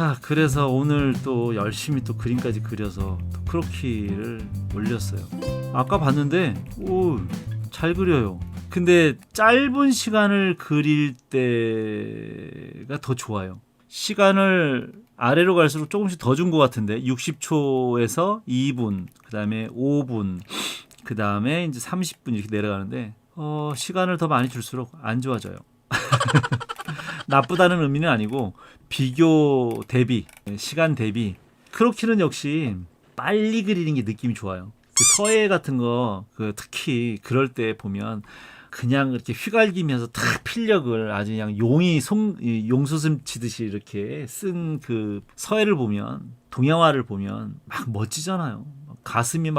자, 그래서 오늘 또 열심히 또 그림까지 그려서 또 크로키를 올렸어요. 아까 봤는데 잘 그려요. 근데 짧은 시간을 그릴 때가 더 좋아요. 시간을 아래로 갈수록 조금씩 더 준 것 같은데 60초에서 2분, 그 다음에 5분, 그 다음에 이제 30분 이렇게 내려가는데 시간을 더 많이 줄수록 안 좋아져요. 나쁘다는 의미는 아니고 비교 대비, 시간 대비 크로키는 역시 빨리 그리는 게 느낌이 좋아요. 그 서예 같은 거 특히 그럴 때 보면 그냥 이렇게 휘갈기면서 탁 필력을 아주 그냥 용수슴 치듯이 이렇게 쓴 그 서예를 보면, 동양화를 보면 막 멋지잖아요. 가슴이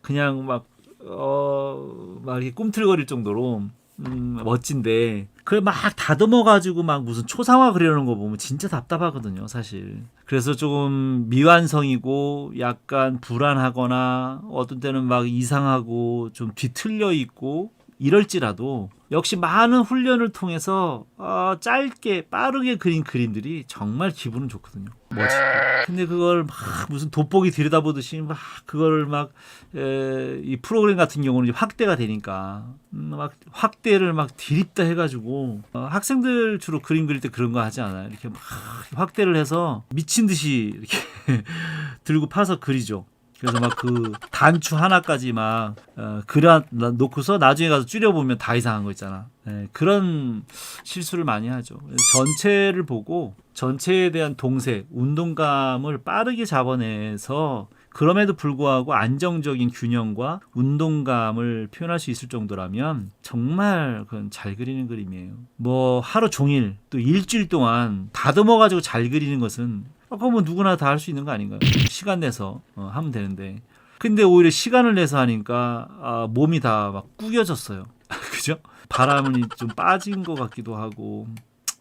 그냥 막 이렇게 꿈틀거릴 정도로 멋진데 그걸 막 다듬어가지고 막 무슨 초상화 그리는 거 보면 진짜 답답하거든요, 사실. 그래서 조금 미완성이고 약간 불안하거나 어떤 때는 막 이상하고 좀 뒤틀려 있고 이럴지라도 역시 많은 훈련을 통해서 짧게 빠르게 그린 그림들이 정말 기분은 좋거든요. 멋있고. 근데 그걸 막 무슨 돋보기 들여다보듯이 막 그걸 이 프로그램 같은 경우는 이제 확대가 되니까 막 확대를 막 디립다 해가지고 학생들 주로 그림 그릴 때 그런 거 하지 않아요. 이렇게 막 확대를 해서 미친 듯이 이렇게 들고 파서 그리죠. 그래서 막 그 단추 하나까지 막 그려 놓고서 나중에 가서 줄여보면 다 이상한 거 있잖아. 그런 실수를 많이 하죠. 전체를 보고 전체에 대한 동색, 운동감을 빠르게 잡아내서 그럼에도 불구하고 안정적인 균형과 운동감을 표현할 수 있을 정도라면 정말 그건 잘 그리는 그림이에요. 뭐 하루 종일 또 일주일 동안 다듬어가지고 잘 그리는 것은 그거 뭐 누구나 다 할 수 있는 거 아닌가요? 시간 내서 하면 되는데. 근데 오히려 시간을 내서 하니까 몸이 다 막 구겨졌어요. 그죠? 바람이 좀 빠진 것 같기도 하고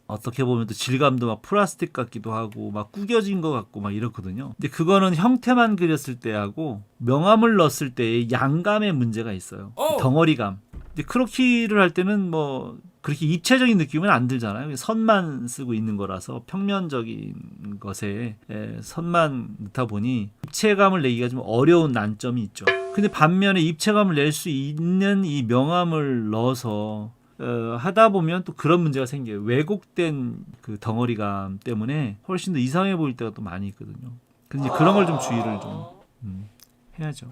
어떻게 보면 또 질감도 막 플라스틱 같기도 하고 막 구겨진 것 같고 막 이렇거든요. 근데 그거는 형태만 그렸을 때하고 명암을 넣었을 때의 양감의 문제가 있어요. 덩어리감. 근데 크로키를 할 때는 뭐 그렇게 입체적인 느낌은 안 들잖아요. 선만 쓰고 있는 거라서 평면적인 것에 선만 넣다 보니 입체감을 내기가 좀 어려운 난점이 있죠. 근데 반면에 입체감을 낼 수 있는 이 명암을 넣어서 하다 보면 또 그런 문제가 생겨요. 왜곡된 그 덩어리감 때문에 훨씬 더 이상해 보일 때가 또 많이 있거든요. 근데 그런 걸 좀 주의를 좀 해야죠.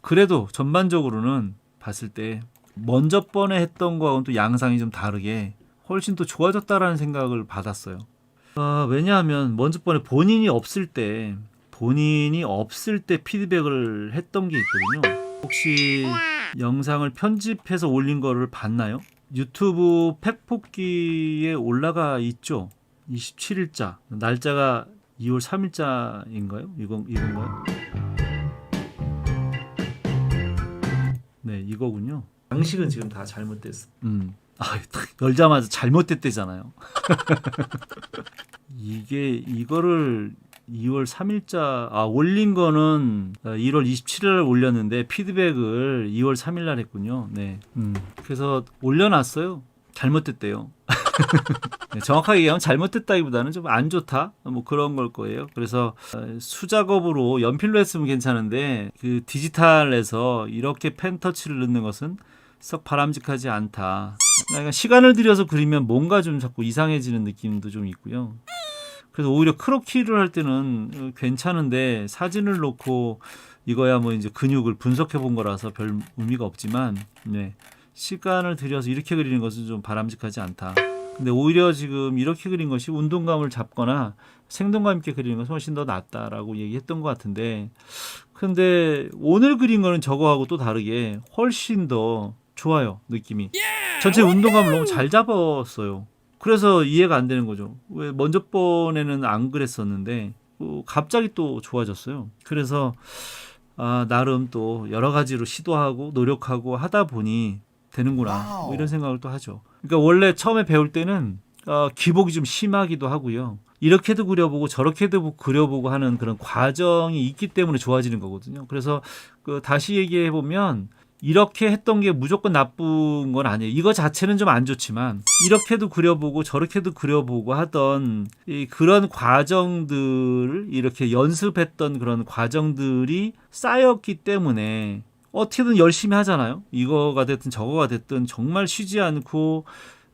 그래도 전반적으로는 봤을 때 먼저 번에 했던 거하고는 또 양상이 좀 다르게 훨씬 또 좋아졌다라는 생각을 받았어요. 왜냐하면 먼저 번에 본인이 없을 때 피드백을 했던 게 있거든요. 혹시 영상을 편집해서 올린 거를 봤나요? 유튜브 팩폭기에 올라가 있죠. 27일자 날짜가 2월 3일자인가요? 이건가요? 네, 이거군요. 양식은 지금 다 잘못됐어. 딱 열자마자 잘못됐대잖아요. 이거를 2월 3일자 올린 거는 1월 27일 올렸는데 피드백을 2월 3일 날 했군요. 네. 그래서 올려놨어요. 잘못됐대요. 네, 정확하게 얘기하면 잘못됐다기보다는 좀 안 좋다 뭐 그런 걸 거예요. 그래서 수작업으로 연필로 했으면 괜찮은데 그 디지털에서 이렇게 펜터치를 넣는 것은 썩 바람직하지 않다. 그러니까 시간을 들여서 그리면 뭔가 좀 자꾸 이상해지는 느낌도 좀 있고요. 그래서 오히려 크로키를 할 때는 괜찮은데 사진을 놓고 이거야 뭐 이제 근육을 분석해 본 거라서 별 의미가 없지만 시간을 들여서 이렇게 그리는 것은 좀 바람직하지 않다. 근데 오히려 지금 이렇게 그린 것이 운동감을 잡거나 생동감 있게 그리는 것은 훨씬 더 낫다라고 얘기했던 것 같은데 근데 오늘 그린 거는 저거하고 또 다르게 훨씬 더 좋아요, 느낌이. 전체 운동감을 너무 잘 잡았어요. 그래서 이해가 안 되는 거죠. 왜 먼저 번에는 안 그랬었는데 갑자기 또 좋아졌어요. 그래서 나름 또 여러 가지로 시도하고 노력하고 하다 보니 되는구나 뭐 이런 생각을 또 하죠. 그러니까 원래 처음에 배울 때는 기복이 좀 심하기도 하고요. 이렇게도 그려보고 저렇게도 그려보고 하는 그런 과정이 있기 때문에 좋아지는 거거든요. 그래서 다시 얘기해 보면 이렇게 했던 게 무조건 나쁜 건 아니에요. 이거 자체는 좀 안 좋지만 이렇게도 그려보고 저렇게도 그려보고 하던 그런 과정들을 이렇게 연습했던 그런 과정들이 쌓였기 때문에 어떻게든 열심히 하잖아요. 이거가 됐든 저거가 됐든 정말 쉬지 않고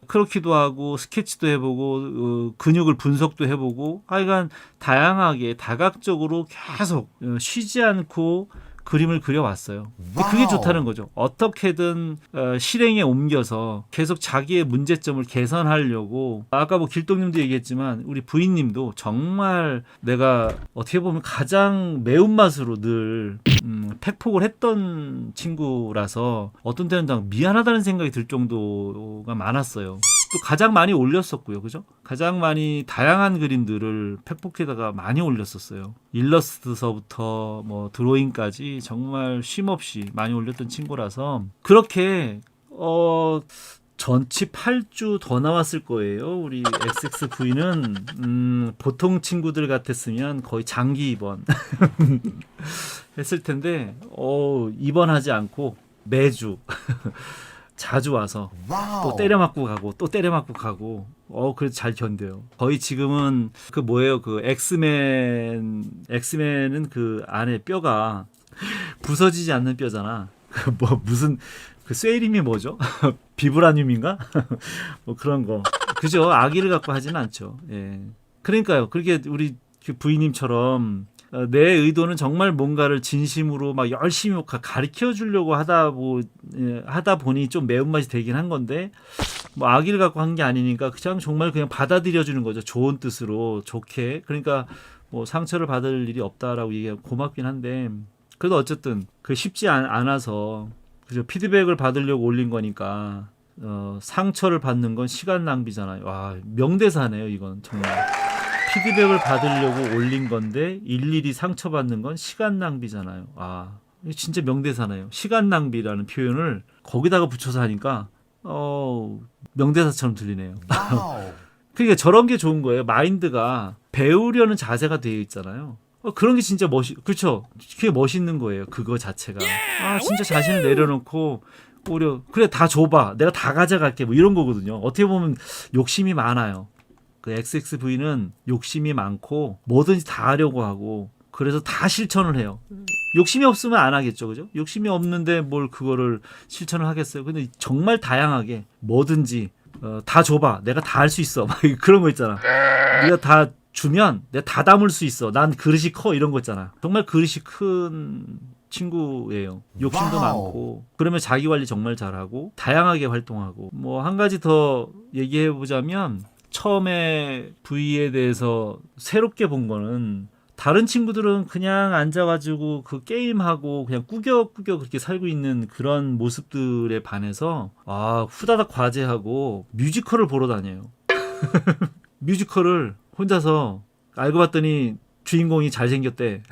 크로키도 하고 스케치도 해보고 근육을 분석도 해보고 하여간 다양하게 다각적으로 계속 쉬지 않고 그림을 그려왔어요. 그게 좋다는 거죠. 어떻게든 실행에 옮겨서 계속 자기의 문제점을 개선하려고 아까 뭐 길동님도 얘기했지만 우리 부인님도 정말 내가 어떻게 보면 가장 매운맛으로 늘 팩폭을 했던 친구라서 어떤 때는 미안하다는 생각이 들 정도가 많았어요. 또 가장 많이 올렸었고요. 그죠? 가장 많이 다양한 그림들을 팩폭에다가 많이 올렸었어요. 일러스트서부터 뭐 드로잉까지 정말 쉼없이 많이 올렸던 친구라서 그렇게 전치 8주 더 나왔을 거예요. 우리 XXV는 보통 친구들 같았으면 거의 장기 입원 했을 텐데 입원하지 않고 매주 자주 와서 또 때려 맞고 가고 또 때려 맞고 가고 그래도 잘 견뎌요. 거의 지금은 그 뭐예요? 그 엑스맨은 그 안에 뼈가 부서지지 않는 뼈잖아. 뭐 무슨 그 쇠림이 뭐죠? 비브라늄인가? 뭐 그런 거. 그죠? 아기를 갖고 하지는 않죠. 예. 그러니까요. 그렇게 우리 그 부인님처럼 내 의도는 정말 뭔가를 진심으로 막 열심히 가르쳐 주려고 하다 보니 좀 매운맛이 되긴 한 건데 뭐 아기를 갖고 한 게 아니니까 그냥 정말 그냥 받아들여 주는 거죠. 좋은 뜻으로 좋게. 그러니까 뭐 상처를 받을 일이 없다라고 얘기하고 고맙긴 한데 그래도 어쨌든 그 쉽지 않아서 그죠. 피드백을 받으려고 올린 거니까 상처를 받는 건 시간 낭비잖아요. 와, 명대사네요, 이건 정말. 피드백을 받으려고 올린 건데 일일이 상처받는 건 시간 낭비잖아요. 아, 진짜 명대사네요. 시간 낭비라는 표현을 거기다가 붙여서 하니까 명대사처럼 들리네요. 그러니까 저런 게 좋은 거예요. 마인드가 배우려는 자세가 되어 있잖아요. 그런 게 진짜 그렇죠. 그게 멋있는 거예요. 그거 자체가. 아, 진짜 자신을 내려놓고 그래 다 줘봐. 내가 다 가져갈게. 뭐 이런 거거든요. 어떻게 보면 욕심이 많아요. 그 XXV는 욕심이 많고 뭐든지 다 하려고 하고 그래서 다 실천을 해요. 욕심이 없으면 안 하겠죠, 그죠? 욕심이 없는데 뭘 그거를 실천을 하겠어요. 근데 정말 다양하게 뭐든지 다 줘봐. 내가 다 할 수 있어. 막 그런 거 있잖아. 네가 다 주면 내가 다 담을 수 있어. 난 그릇이 커 이런 거 있잖아. 정말 그릇이 큰 친구예요. 욕심도 많고 그러면 자기 관리 정말 잘하고 다양하게 활동하고 뭐 한 가지 더 얘기해 보자면 처음에 V에 대해서 새롭게 본 거는 다른 친구들은 그냥 앉아가지고 그 게임하고 그냥 꾸겨꾸겨 그렇게 살고 있는 그런 모습들에 반해서 후다닥 과제하고 뮤지컬을 보러 다녀요. 뮤지컬을 혼자서 알고 봤더니 주인공이 잘생겼대.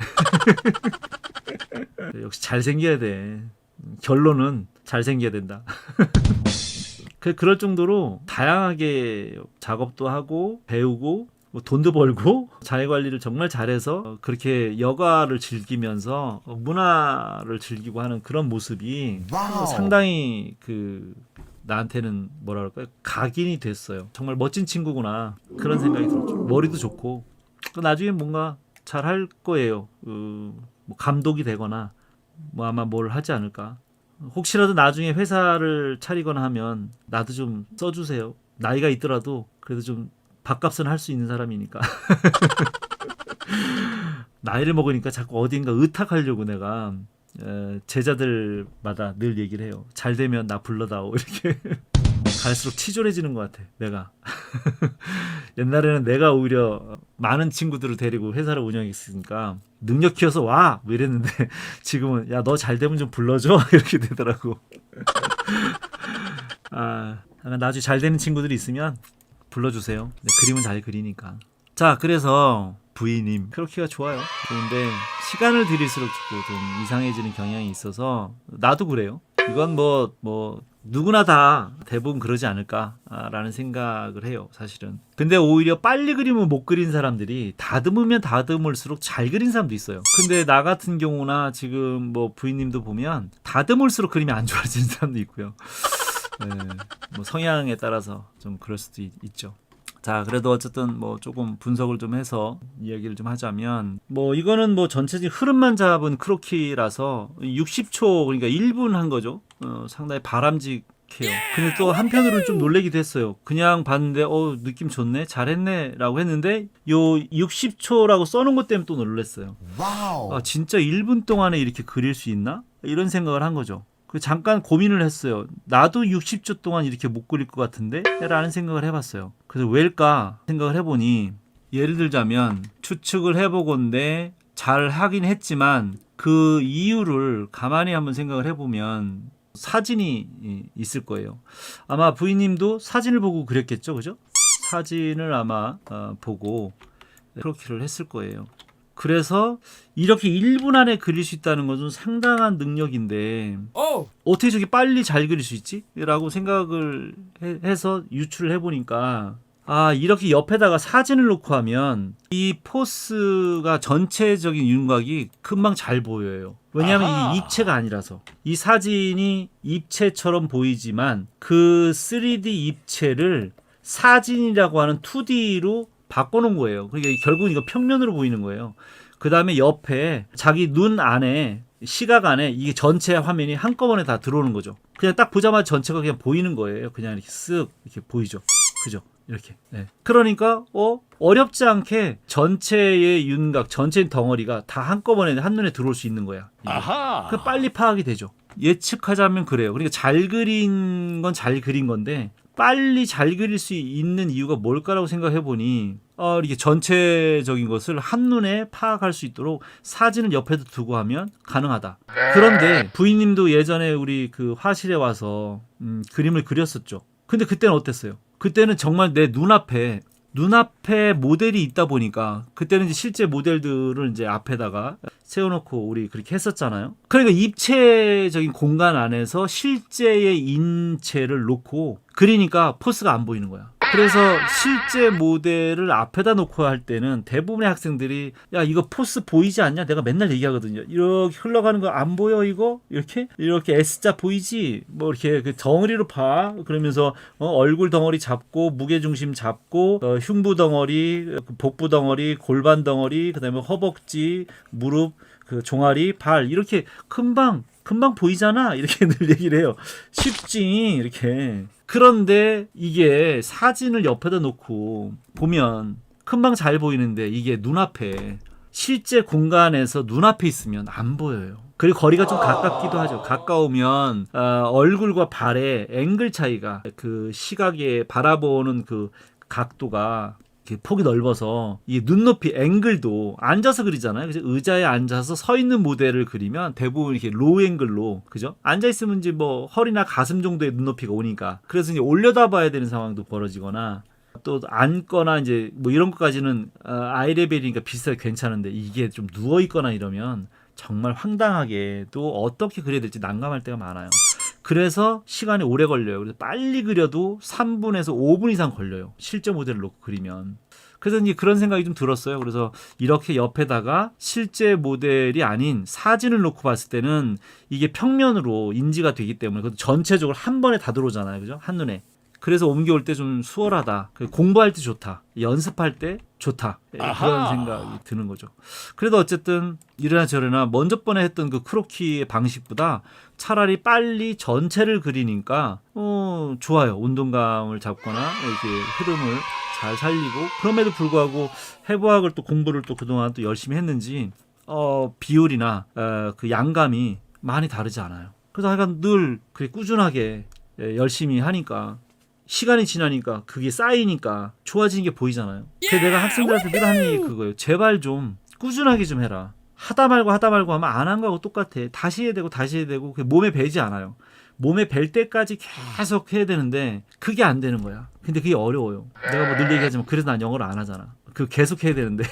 역시 잘생겨야 돼. 결론은 잘생겨야 된다. 그럴 정도로 다양하게 작업도 하고 배우고 돈도 벌고 자기관리를 정말 잘해서 그렇게 여가를 즐기면서 문화를 즐기고 하는 그런 모습이 상당히 나한테는 뭐라 그럴까요? 각인이 됐어요. 정말 멋진 친구구나 그런 생각이 들었죠. 머리도 좋고 나중에 뭔가 잘할 거예요. 뭐 감독이 되거나 뭐 아마 뭘 하지 않을까. 혹시라도 나중에 회사를 차리거나 하면 나도 좀 써주세요. 나이가 있더라도 그래도 좀 밥값은 할 수 있는 사람이니까. 나이를 먹으니까 자꾸 어딘가 의탁하려고 내가 제자들마다 늘 얘기를 해요. 잘 되면 나 불러다오 이렇게. 갈수록 치졸해지는 것 같아 내가. 옛날에는 내가 오히려 많은 친구들을 데리고 회사를 운영했으니까 능력 키워서 와! 뭐 이랬는데 지금은 야 너 잘 되면 좀 불러줘 이렇게 되더라고. 나중에 잘 되는 친구들이 있으면 불러주세요. 그림은 잘 그리니까. 자, 그래서 부인님 크로키가 좋아요. 좋은데 시간을 들일수록 자꾸 좀 이상해지는 경향이 있어서 나도 그래요. 이건 뭐 누구나 다 대부분 그러지 않을까라는 생각을 해요, 사실은. 근데 오히려 빨리 그리면 못 그린 사람들이 다듬으면 다듬을수록 잘 그린 사람도 있어요. 근데 나 같은 경우나 지금 뭐 부인님도 보면 다듬을수록 그림이 안 좋아지는 사람도 있고요. 네, 뭐 성향에 따라서 좀 그럴 수도 있죠. 자, 그래도 어쨌든 뭐 조금 분석을 좀 해서 이야기를 좀 하자면, 뭐 이거는 뭐 전체적인 흐름만 잡은 크로키라서 60초, 그러니까 1분 한 거죠. 상당히 바람직해요. 근데 또 한편으로는 좀 놀래기도 했어요. 그냥 봤는데 느낌 좋네, 잘했네 라고 했는데 요 60초라고 써놓은 것 때문에 또 놀랐어요. 아, 진짜 1분 동안에 이렇게 그릴 수 있나? 이런 생각을 한 거죠. 잠깐 고민을 했어요. 나도 60초 동안 이렇게 못 그릴 것 같은데? 라는 생각을 해봤어요. 그래서 왜일까 생각을 해보니, 예를 들자면 추측을 해보건데 잘 하긴 했지만 그 이유를 가만히 한번 생각을 해보면 사진이 있을 거예요. 아마 부인님도 사진을 보고 그렸겠죠, 그죠? 사진을 아마 보고 크로키를 했을 거예요. 그래서 이렇게 1분 안에 그릴 수 있다는 것은 상당한 능력인데 어떻게 저렇게 빨리 잘 그릴 수 있지? 라고 생각을 해서 유출을 해보니까, 아, 이렇게 옆에다가 사진을 놓고 하면 이 포스가 전체적인 윤곽이 금방 잘 보여요. 왜냐하면 이 입체가 아니라서. 이 사진이 입체처럼 보이지만 그 3D 입체를 사진이라고 하는 2D로 바꿔놓은 거예요. 그러니까 결국은 이거 평면으로 보이는 거예요. 그 다음에 옆에 자기 눈 안에, 시각 안에 이게 전체 화면이 한꺼번에 다 들어오는 거죠. 그냥 딱 보자마자 전체가 그냥 보이는 거예요. 그냥 이렇게 쓱 이렇게 보이죠. 그죠? 이렇게. 네. 그러니까 어렵지 않게 전체의 윤곽, 전체의 덩어리가 다 한꺼번에 한눈에 들어올 수 있는 거야. 그 빨리 파악이 되죠. 예측하자면 그래요. 그러니까 잘 그린 건 잘 그린 건데 빨리 잘 그릴 수 있는 이유가 뭘까라고 생각해 보니, 이렇게 전체적인 것을 한눈에 파악할 수 있도록 사진을 옆에도 두고 하면 가능하다. 그런데 부인님도 예전에 우리 그 화실에 와서 그림을 그렸었죠. 근데 그때는 어땠어요? 그때는 정말 내 눈앞에 모델이 있다 보니까, 그때는 이제 실제 모델들을 이제 앞에다가 세워놓고 우리 그렇게 했었잖아요. 그러니까 입체적인 공간 안에서 실제의 인체를 놓고 그리니까 포스가 안 보이는 거야. 그래서 실제 모델을 앞에다 놓고 할 때는 대부분의 학생들이, 야, 이거 포스 보이지 않냐? 내가 맨날 얘기하거든요. 이렇게 흘러가는 거 안 보여? 이거? 이렇게 S자 보이지? 뭐 이렇게 그 덩어리로 봐. 그러면서 얼굴 덩어리 잡고, 무게중심 잡고, 흉부 덩어리, 복부 덩어리, 골반 덩어리, 그다음에 허벅지, 무릎, 그 종아리, 발, 이렇게 금방 보이잖아. 이렇게 늘 얘기를 해요. 쉽지, 이렇게. 그런데 이게 사진을 옆에다 놓고 보면 금방 잘 보이는데, 이게 눈앞에, 실제 공간에서 눈앞에 있으면 안 보여요. 그리고 거리가 좀 가깝기도 하죠. 가까우면 얼굴과 발의 앵글 차이가, 그 시각에 바라보는 그 각도가 폭이 넓어서 이 눈높이 앵글도, 앉아서 그리잖아요. 그래서 의자에 앉아서 서 있는 모델을 그리면 대부분 이렇게 로우 앵글로, 그죠? 앉아 있으면 이제 뭐 허리나 가슴 정도의 눈높이가 오니까, 그래서 이제 올려다 봐야 되는 상황도 벌어지거나, 또 앉거나 이제 뭐 이런 것까지는 아이 레벨이니까 비슷하게 괜찮은데, 이게 좀 누워 있거나 이러면 정말 황당하게 또 어떻게 그려야 될지 난감할 때가 많아요. 그래서 시간이 오래 걸려요. 그래서 빨리 그려도 3분에서 5분 이상 걸려요. 실제 모델을 놓고 그리면. 그래서 이제 그런 생각이 좀 들었어요. 그래서 이렇게 옆에다가 실제 모델이 아닌 사진을 놓고 봤을 때는 이게 평면으로 인지가 되기 때문에, 그것도 전체적으로 한 번에 다 들어오잖아요. 그죠? 한눈에. 그래서 옮겨올 때 좀 수월하다. 공부할 때 좋다. 연습할 때 좋다. 그런 생각이 드는 거죠. 그래도 어쨌든 이래나 저래나 먼저 번에 했던 그 크로키의 방식보다 차라리 빨리 전체를 그리니까 좋아요. 운동감을 잡거나 이렇게 흐름을 잘 살리고, 그럼에도 불구하고 해부학을 또 공부를 또 그동안 또 열심히 했는지 비율이나 그 양감이 많이 다르지 않아요. 그래서 하여간 늘 그렇게 꾸준하게 열심히 하니까 시간이 지나니까 그게 쌓이니까 좋아지는 게 보이잖아요. 그래서 내가 학생들한테 늘 하는 얘기 그거예요. 제발 좀 꾸준하게 좀 해라. 하다 말고 하면 안 한 거하고 똑같아. 다시 해야 되고 그게 몸에 배지 않아요. 몸에 벨 때까지 계속 해야 되는데 그게 안 되는 거야. 근데 그게 어려워요. 내가 뭐 늘 얘기하지만 그래서 난 영어를 안 하잖아. 그 계속 해야 되는데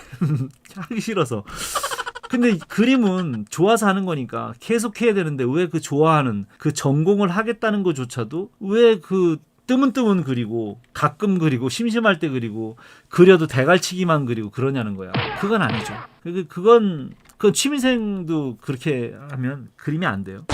하기 싫어서. 근데 그림은 좋아서 하는 거니까 계속 해야 되는데 왜 그 좋아하는 그 전공을 하겠다는 것조차도 왜 그 뜨문뜨문 그리고 가끔 그리고 심심할 때 그리고 그려도 대갈치기만 그리고 그러냐는 거야. 그건 아니죠. 그건 취미생도 그렇게 하면 그림이 안 돼요.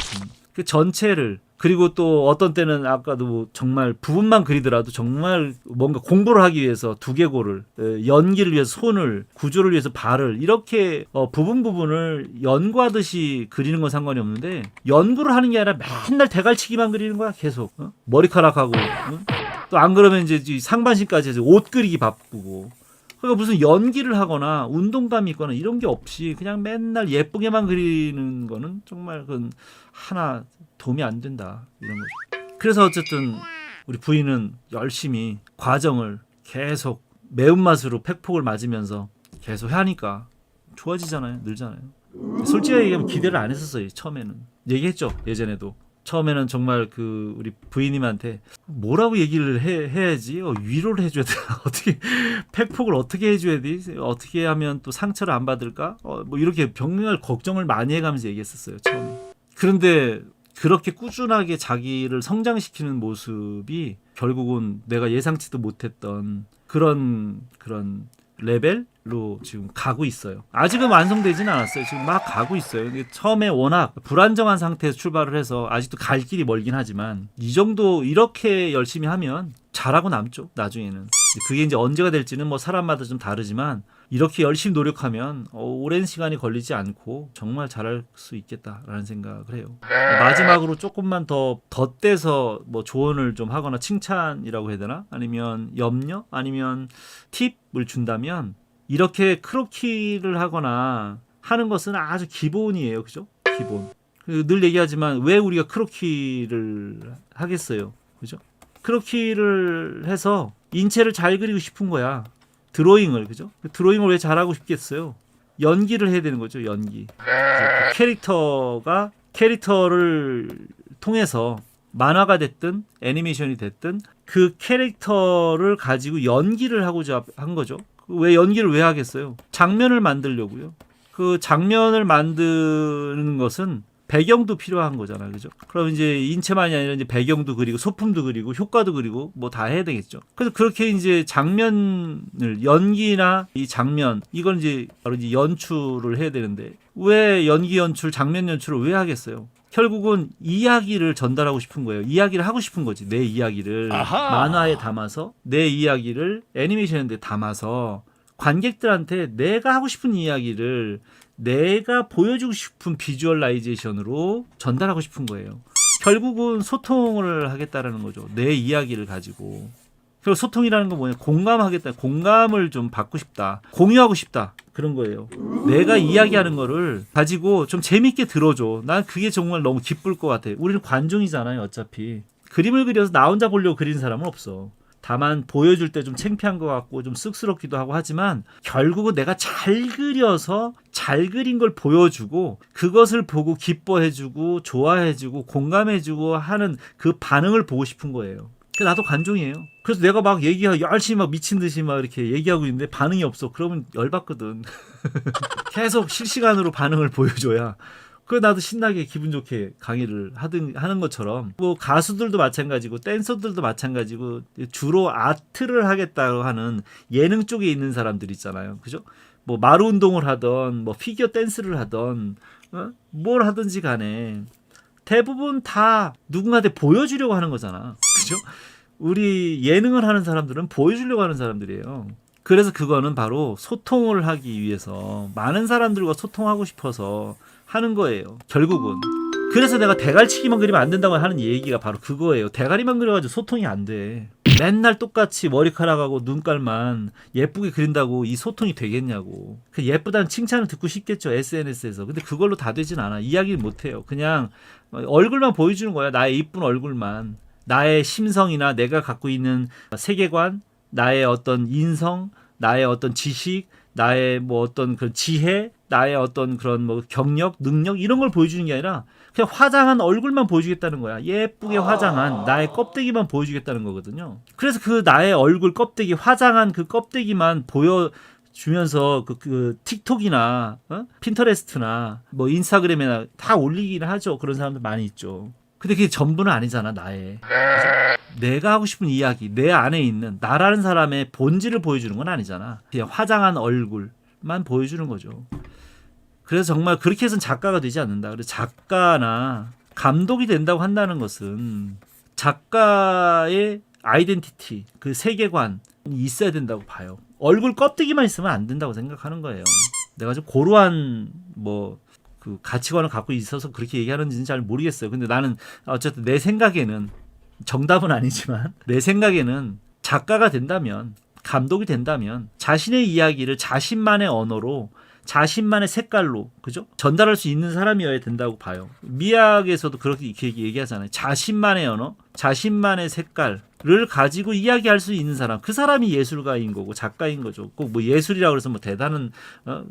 그 전체를 그리고 또 어떤 때는 아까도 뭐 정말 부분만 그리더라도 정말 뭔가 공부를 하기 위해서 두개골을 연기를 위해서 손을 구조를 위해서 발을 이렇게 부분을 연구하듯이 그리는 건 상관이 없는데 연구를 하는 게 아니라 맨날 대갈치기만 그리는 거야 계속 머리카락하고 또 안 그러면 이제 상반신까지 해서 옷 그리기 바쁘고 그러니까 무슨 연기를 하거나 운동감이 있거나 이런 게 없이 그냥 맨날 예쁘게만 그리는 거는 정말 그건 하나 도움이 안 된다 이런 거죠. 그래서 어쨌든 우리 부인은 열심히 과정을 계속 매운맛으로 팩폭을 맞으면서 계속 하니까 좋아지잖아요. 늘잖아요. 솔직히 얘기하면 기대를 안 했었어요. 처음에는 얘기했죠. 예전에도 처음에는 정말 그 우리 부인님한테 뭐라고 얘기를 해야지 위로를 해줘야 돼. 어떻게 팩폭을 어떻게 해줘야 돼? 어떻게 하면 또 상처를 안 받을까? 뭐 이렇게 병명을 걱정을 많이 해가면서 얘기했었어요. 처음에. 그런데 그렇게 꾸준하게 자기를 성장시키는 모습이 결국은 내가 예상치도 못했던 그런 레벨로 지금 가고 있어요. 아직은 완성되지는 않았어요. 지금 막 가고 있어요. 근데 처음에 워낙 불안정한 상태에서 출발을 해서 아직도 갈 길이 멀긴 하지만 이 정도 이렇게 열심히 하면 잘하고 남죠. 나중에는. 그게 이제 언제가 될지는 뭐 사람마다 좀 다르지만 이렇게 열심히 노력하면 오랜 시간이 걸리지 않고 정말 잘할 수 있겠다라는 생각을 해요. 마지막으로 조금만 더 덧대서 뭐 조언을 좀 하거나 칭찬이라고 해야 되나? 아니면 염려? 아니면 팁을 준다면 이렇게 크로키를 하거나 하는 것은 아주 기본이에요. 그죠? 기본. 늘 얘기하지만 왜 우리가 크로키를 하겠어요? 그죠? 크로키를 해서 인체를 잘 그리고 싶은 거야. 드로잉을 그죠? 드로잉을 왜 잘하고 싶겠어요? 연기를 해야 되는 거죠. 연기. 그 캐릭터를 통해서 만화가 됐든 애니메이션이 됐든 그 캐릭터를 가지고 연기를 하고자 한 거죠. 왜 연기를 왜 하겠어요? 장면을 만들려고요. 그 장면을 만드는 것은 배경도 필요한 거잖아요. 그죠? 그럼 이제 인체만이 아니라 이제 배경도 그리고 소품도 그리고 효과도 그리고 뭐 다 해야 되겠죠. 그래서 그렇게 이제 장면을 연기나 이 장면 이걸 이제 바로 이제 연출을 해야 되는데 왜 연기 연출, 장면 연출을 왜 하겠어요? 결국은 이야기를 전달하고 싶은 거예요. 이야기를 하고 싶은 거지. 내 이야기를 만화에 담아서 내 이야기를 애니메이션에 담아서 관객들한테 내가 하고 싶은 이야기를 내가 보여주고 싶은 비주얼라이제이션으로 전달하고 싶은 거예요. 결국은 소통을 하겠다라는 거죠. 내 이야기를 가지고. 그리고 소통이라는 건 뭐냐? 공감하겠다. 공감을 좀 받고 싶다. 공유하고 싶다. 그런 거예요. 내가 이야기하는 거를 가지고 좀 재밌게 들어줘. 난 그게 정말 너무 기쁠 것 같아. 우리는 관중이잖아요. 어차피. 그림을 그려서 나 혼자 보려고 그리는 사람은 없어. 다만 보여줄 때 좀 창피한 것 같고 좀 쑥스럽기도 하고 하지만 결국은 내가 잘 그려서 잘 그린 걸 보여주고 그것을 보고 기뻐해주고 좋아해주고 공감해주고 하는 그 반응을 보고 싶은 거예요. 나도 관종이에요. 그래서 내가 막 얘기하고 열심히 막 미친 듯이 막 이렇게 얘기하고 있는데 반응이 없어. 그러면 열받거든. 계속 실시간으로 반응을 보여줘야 그 나도 신나게 기분 좋게 강의를 하는 것처럼 뭐 가수들도 마찬가지고 댄서들도 마찬가지고 주로 아트를 하겠다고 하는 예능 쪽에 있는 사람들 있잖아요. 그죠? 뭐 마루 운동을 하던 뭐 피겨 댄스를 하던 뭘 하든지 간에 대부분 다 누군가한테 보여주려고 하는 거잖아. 그죠? 우리 예능을 하는 사람들은 보여주려고 하는 사람들이에요. 그래서 그거는 바로 소통을 하기 위해서 많은 사람들과 소통하고 싶어서 하는 거예요. 결국은. 그래서 내가 대갈치기만 그리면 안 된다고 하는 얘기가 바로 그거예요. 대가리만 그려가지고 소통이 안 돼. 맨날 똑같이 머리카락하고 눈깔만 예쁘게 그린다고 이 소통이 되겠냐고. 그 예쁘다는 칭찬을 듣고 싶겠죠. SNS에서. 근데 그걸로 다 되진 않아. 이야기를 못 해요. 그냥 얼굴만 보여주는 거야. 나의 이쁜 얼굴만. 나의 심성이나 내가 갖고 있는 세계관, 나의 어떤 인성, 나의 어떤 지식, 나의 뭐 어떤 그 지혜, 나의 어떤 그런 뭐 경력, 능력 이런 걸 보여주는 게 아니라 그냥 화장한 얼굴만 보여주겠다는 거야. 예쁘게 화장한 나의 껍데기만 보여주겠다는 거거든요. 그래서 그 나의 얼굴 껍데기, 화장한 그 껍데기만 주면서 그 틱톡이나 핀터레스트나 뭐 인스타그램이나 다 올리기는 하죠. 그런 사람들 많이 있죠. 근데 그게 전부는 아니잖아, 나의. 내가 하고 싶은 이야기, 내 안에 있는 나라는 사람의 본질을 보여주는 건 아니잖아. 그냥 화장한 얼굴만 보여주는 거죠. 그래서 정말 그렇게 해서는 작가가 되지 않는다. 그래서 작가나 감독이 된다고 한다는 것은 작가의 아이덴티티, 그 세계관이 있어야 된다고 봐요. 얼굴 껍데기만 있으면 안 된다고 생각하는 거예요. 내가 좀 고루한 그 가치관을 갖고 있어서 그렇게 얘기하는지는 잘 모르겠어요. 근데 나는 어쨌든 내 생각에는 정답은 아니지만 내 생각에는 작가가 된다면, 감독이 된다면 자신의 이야기를 자신만의 언어로, 자신만의 색깔로, 그죠? 전달할 수 있는 사람이어야 된다고 봐요. 미학에서도 그렇게 얘기하잖아요. 자신만의 언어, 자신만의 색깔을 가지고 이야기할 수 있는 사람, 그 사람이 예술가인 거고 작가인 거죠. 꼭 뭐 예술이라고 해서 뭐 대단한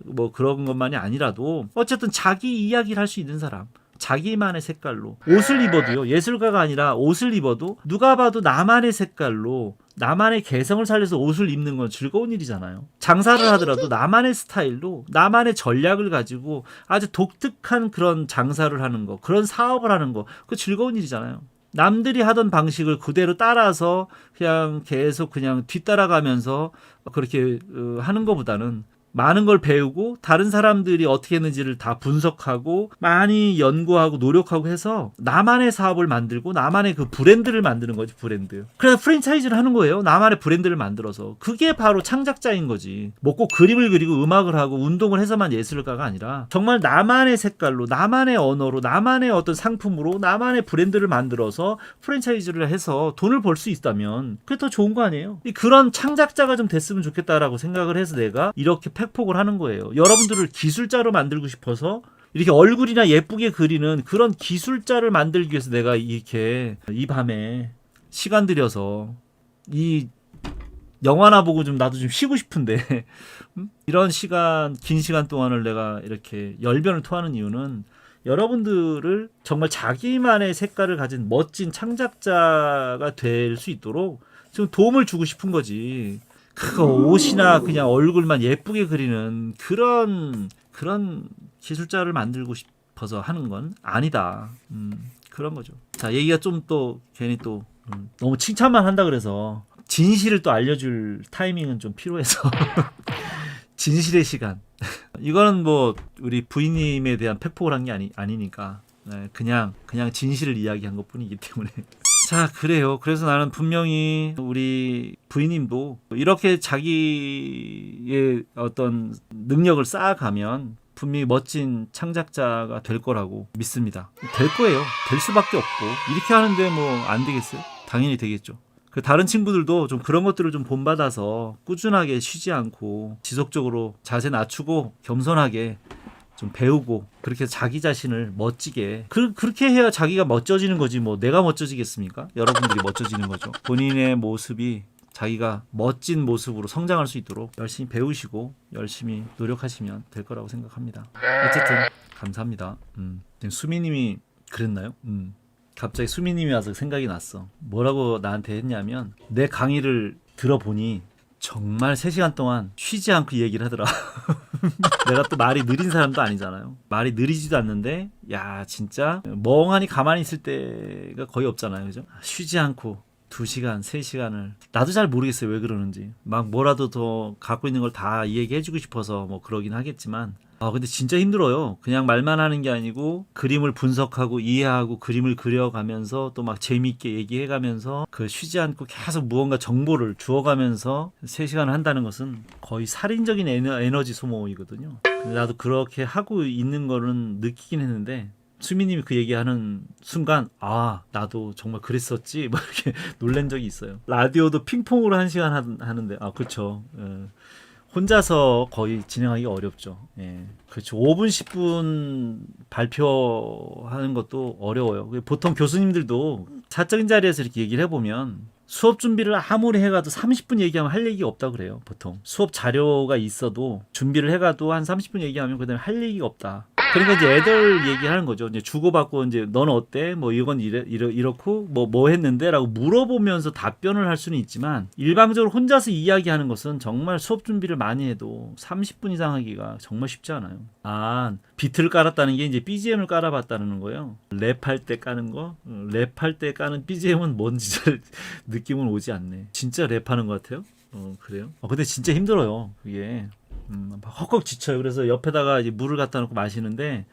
뭐 그런 것만이 아니라도 어쨌든 자기 이야기를 할 수 있는 사람, 자기만의 색깔로. 옷을 입어도요, 예술가가 아니라 옷을 입어도 누가 봐도 나만의 색깔로, 나만의 개성을 살려서 옷을 입는 건 즐거운 일이잖아요. 장사를 하더라도 나만의 스타일로, 나만의 전략을 가지고 아주 독특한 그런 장사를 하는 거, 그런 사업을 하는 거, 그거 즐거운 일이잖아요. 남들이 하던 방식을 그대로 따라서 그냥 계속 그냥 뒤따라가면서 그렇게 하는 것보다는 많은 걸 배우고 다른 사람들이 어떻게 했는지를 다 분석하고 많이 연구하고 노력하고 해서 나만의 사업을 만들고 나만의 그 브랜드를 만드는 거지, 브랜드. 그래서 프랜차이즈를 하는 거예요. 나만의 브랜드를 만들어서. 그게 바로 창작자인 거지. 뭐 꼭 그림을 그리고 음악을 하고 운동을 해서만 예술가가 아니라 정말 나만의 색깔로, 나만의 언어로, 나만의 어떤 상품으로 나만의 브랜드를 만들어서 프랜차이즈를 해서 돈을 벌 수 있다면 그게 더 좋은 거 아니에요? 그런 창작자가 좀 됐으면 좋겠다라고 생각을 해서 내가 이렇게 팩폭을 하는 거예요. 여러분들을 기술자로 만들고 싶어서 이렇게 얼굴이나 예쁘게 그리는 그런 기술자를 만들기 위해서 내가 이렇게 이 밤에 시간 들여서 이 영화나 보고 좀 나도 좀 쉬고 싶은데 이런 시간, 긴 시간 동안을 내가 이렇게 열변을 토하는 이유는 여러분들을 정말 자기만의 색깔을 가진 멋진 창작자가 될 수 있도록 좀 도움을 주고 싶은 거지. 그 옷이나 그냥 얼굴만 예쁘게 그리는 그런 기술자를 만들고 싶어서 하는 건 아니다. 그런 거죠. 자, 얘기가 좀 또 괜히 또 너무 칭찬만 한다 그래서 진실을 또 알려줄 타이밍은 좀 필요해서 진실의 시간. 이거는 뭐 우리 부인님에 대한 팩폭을 한 게 아니니까 그냥 진실을 이야기한 것뿐이기 때문에. 자, 그래요. 그래서 나는 분명히 우리 부인님도 이렇게 자기의 어떤 능력을 쌓아가면 분명히 멋진 창작자가 될 거라고 믿습니다. 될 거예요. 될 수밖에 없고. 이렇게 하는데 뭐 안 되겠어요? 당연히 되겠죠. 그 다른 친구들도 좀 그런 것들을 좀 본받아서 꾸준하게 쉬지 않고 지속적으로 자세 낮추고 겸손하게 좀 배우고 그렇게 자기 자신을 멋지게 그렇게 해야 자기가 멋져지는 거지 뭐 내가 멋져지겠습니까? 여러분들이 멋져지는 거죠. 본인의 모습이 자기가 멋진 모습으로 성장할 수 있도록 열심히 배우시고 열심히 노력하시면 될 거라고 생각합니다. 어쨌든 감사합니다. 수미님이 그랬나요? 갑자기 수미님이 와서 생각이 났어. 뭐라고 나한테 했냐면 내 강의를 들어보니 정말 3시간 동안 쉬지 않고 얘기를 하더라. 내가 또 말이 느린 사람도 아니잖아요. 말이 느리지도 않는데 야 진짜 멍하니 가만히 있을 때가 거의 없잖아요. 그죠? 쉬지 않고 2시간, 3시간을 나도 잘 모르겠어요. 왜 그러는지. 막 뭐라도 더 갖고 있는 걸 다 얘기해주고 싶어서 뭐 그러긴 하겠지만 근데 진짜 힘들어요. 그냥 말만 하는 게 아니고 그림을 분석하고 이해하고 그림을 그려가면서 또 막 재미있게 얘기해가면서 그 쉬지 않고 계속 무언가 정보를 주워가면서 3시간을 한다는 것은 거의 살인적인 에너지 소모이거든요. 근데 나도 그렇게 하고 있는 거는 느끼긴 했는데 수미님이 그 얘기하는 순간 나도 정말 그랬었지 막 이렇게 놀란 적이 있어요. 라디오도 핑퐁으로 1시간 하는데 그렇죠. 혼자서 거의 진행하기 어렵죠. 예. 그렇죠. 5분, 10분 발표하는 것도 어려워요. 보통 교수님들도 사적인 자리에서 이렇게 얘기를 해보면 수업 준비를 아무리 해가도 30분 얘기하면 할 얘기가 없다 그래요. 보통 수업 자료가 있어도 준비를 해가도 한 30분 얘기하면 그다음에 할 얘기가 없다. 그러니까 이제 애들 얘기하는 거죠. 이제 주고받고 이제 넌 어때? 뭐 이건 이렇고 뭐 했는데라고 물어보면서 답변을 할 수는 있지만 일방적으로 혼자서 이야기하는 것은 정말 수업 준비를 많이 해도 30분 이상 하기가 정말 쉽지 않아요. 아, 비트를 깔았다는 게 이제 BGM을 깔아봤다는 거예요. 랩할 때 까는 거, 랩할 때 까는 BGM은 뭔지 잘 느낌은 오지 않네. 진짜 랩하는 것 같아요. 그래요? 근데 진짜 힘들어요. 그게. 막 헉헉 지쳐요. 그래서 옆에다가 이제 물을 갖다 놓고 마시는데,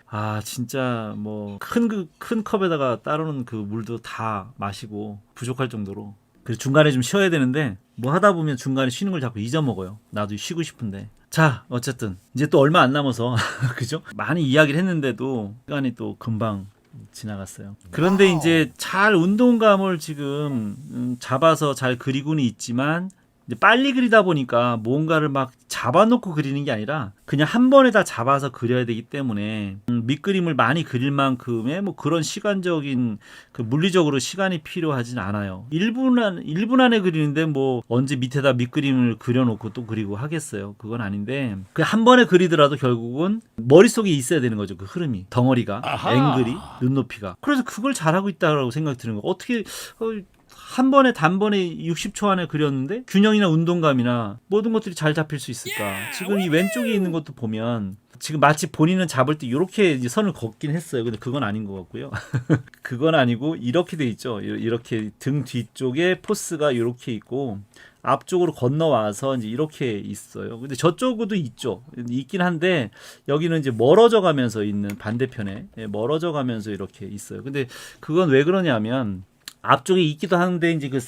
진짜 뭐, 큰 컵에다가 따르는 그 물도 다 마시고 부족할 정도로. 그래서 중간에 좀 쉬어야 되는데, 뭐 하다 보면 중간에 쉬는 걸 자꾸 잊어먹어요. 나도 쉬고 싶은데. 자, 어쨌든. 이제 또 얼마 안 남아서, 그죠? 많이 이야기를 했는데도, 시간이 또 금방 지나갔어요. 그런데 이제 잘 운동감을 지금 잡아서 잘 그리고는 있지만, 이제 빨리 그리다 보니까 뭔가를 막 잡아놓고 그리는 게 아니라 그냥 한 번에 다 잡아서 그려야 되기 때문에 밑그림을 많이 그릴 만큼의 뭐 그런 시간적인 그 물리적으로 시간이 필요하진 않아요. 1분 안에 그리는데 뭐 언제 밑에다 밑그림을 그려놓고 또 그리고 하겠어요. 그건 아닌데 그 한 번에 그리더라도 결국은 머릿속에 있어야 되는 거죠. 그 흐름이, 덩어리가, 앵글이, 눈높이가. 그래서 그걸 잘하고 있다고 생각이 드는 거예요. 어떻게 한 번에 단번에 60초 안에 그렸는데 균형이나 운동감이나 모든 것들이 잘 잡힐 수 있을까? 지금 이 왼쪽에 있는 것도 보면 지금 마치 본인은 잡을 때 이렇게 이제 선을 걷긴 했어요. 근데 그건 아닌 것 같고요. 그건 아니고 이렇게 돼 있죠. 이렇게 등 뒤쪽에 포스가 이렇게 있고 앞쪽으로 건너와서 이제 이렇게 있어요. 근데 저쪽도 있죠. 있긴 한데 여기는 이제 멀어져 가면서 있는 반대편에 멀어져 가면서 이렇게 있어요. 근데 그건 왜 그러냐면 앞쪽에 있기도 하는데 이제 그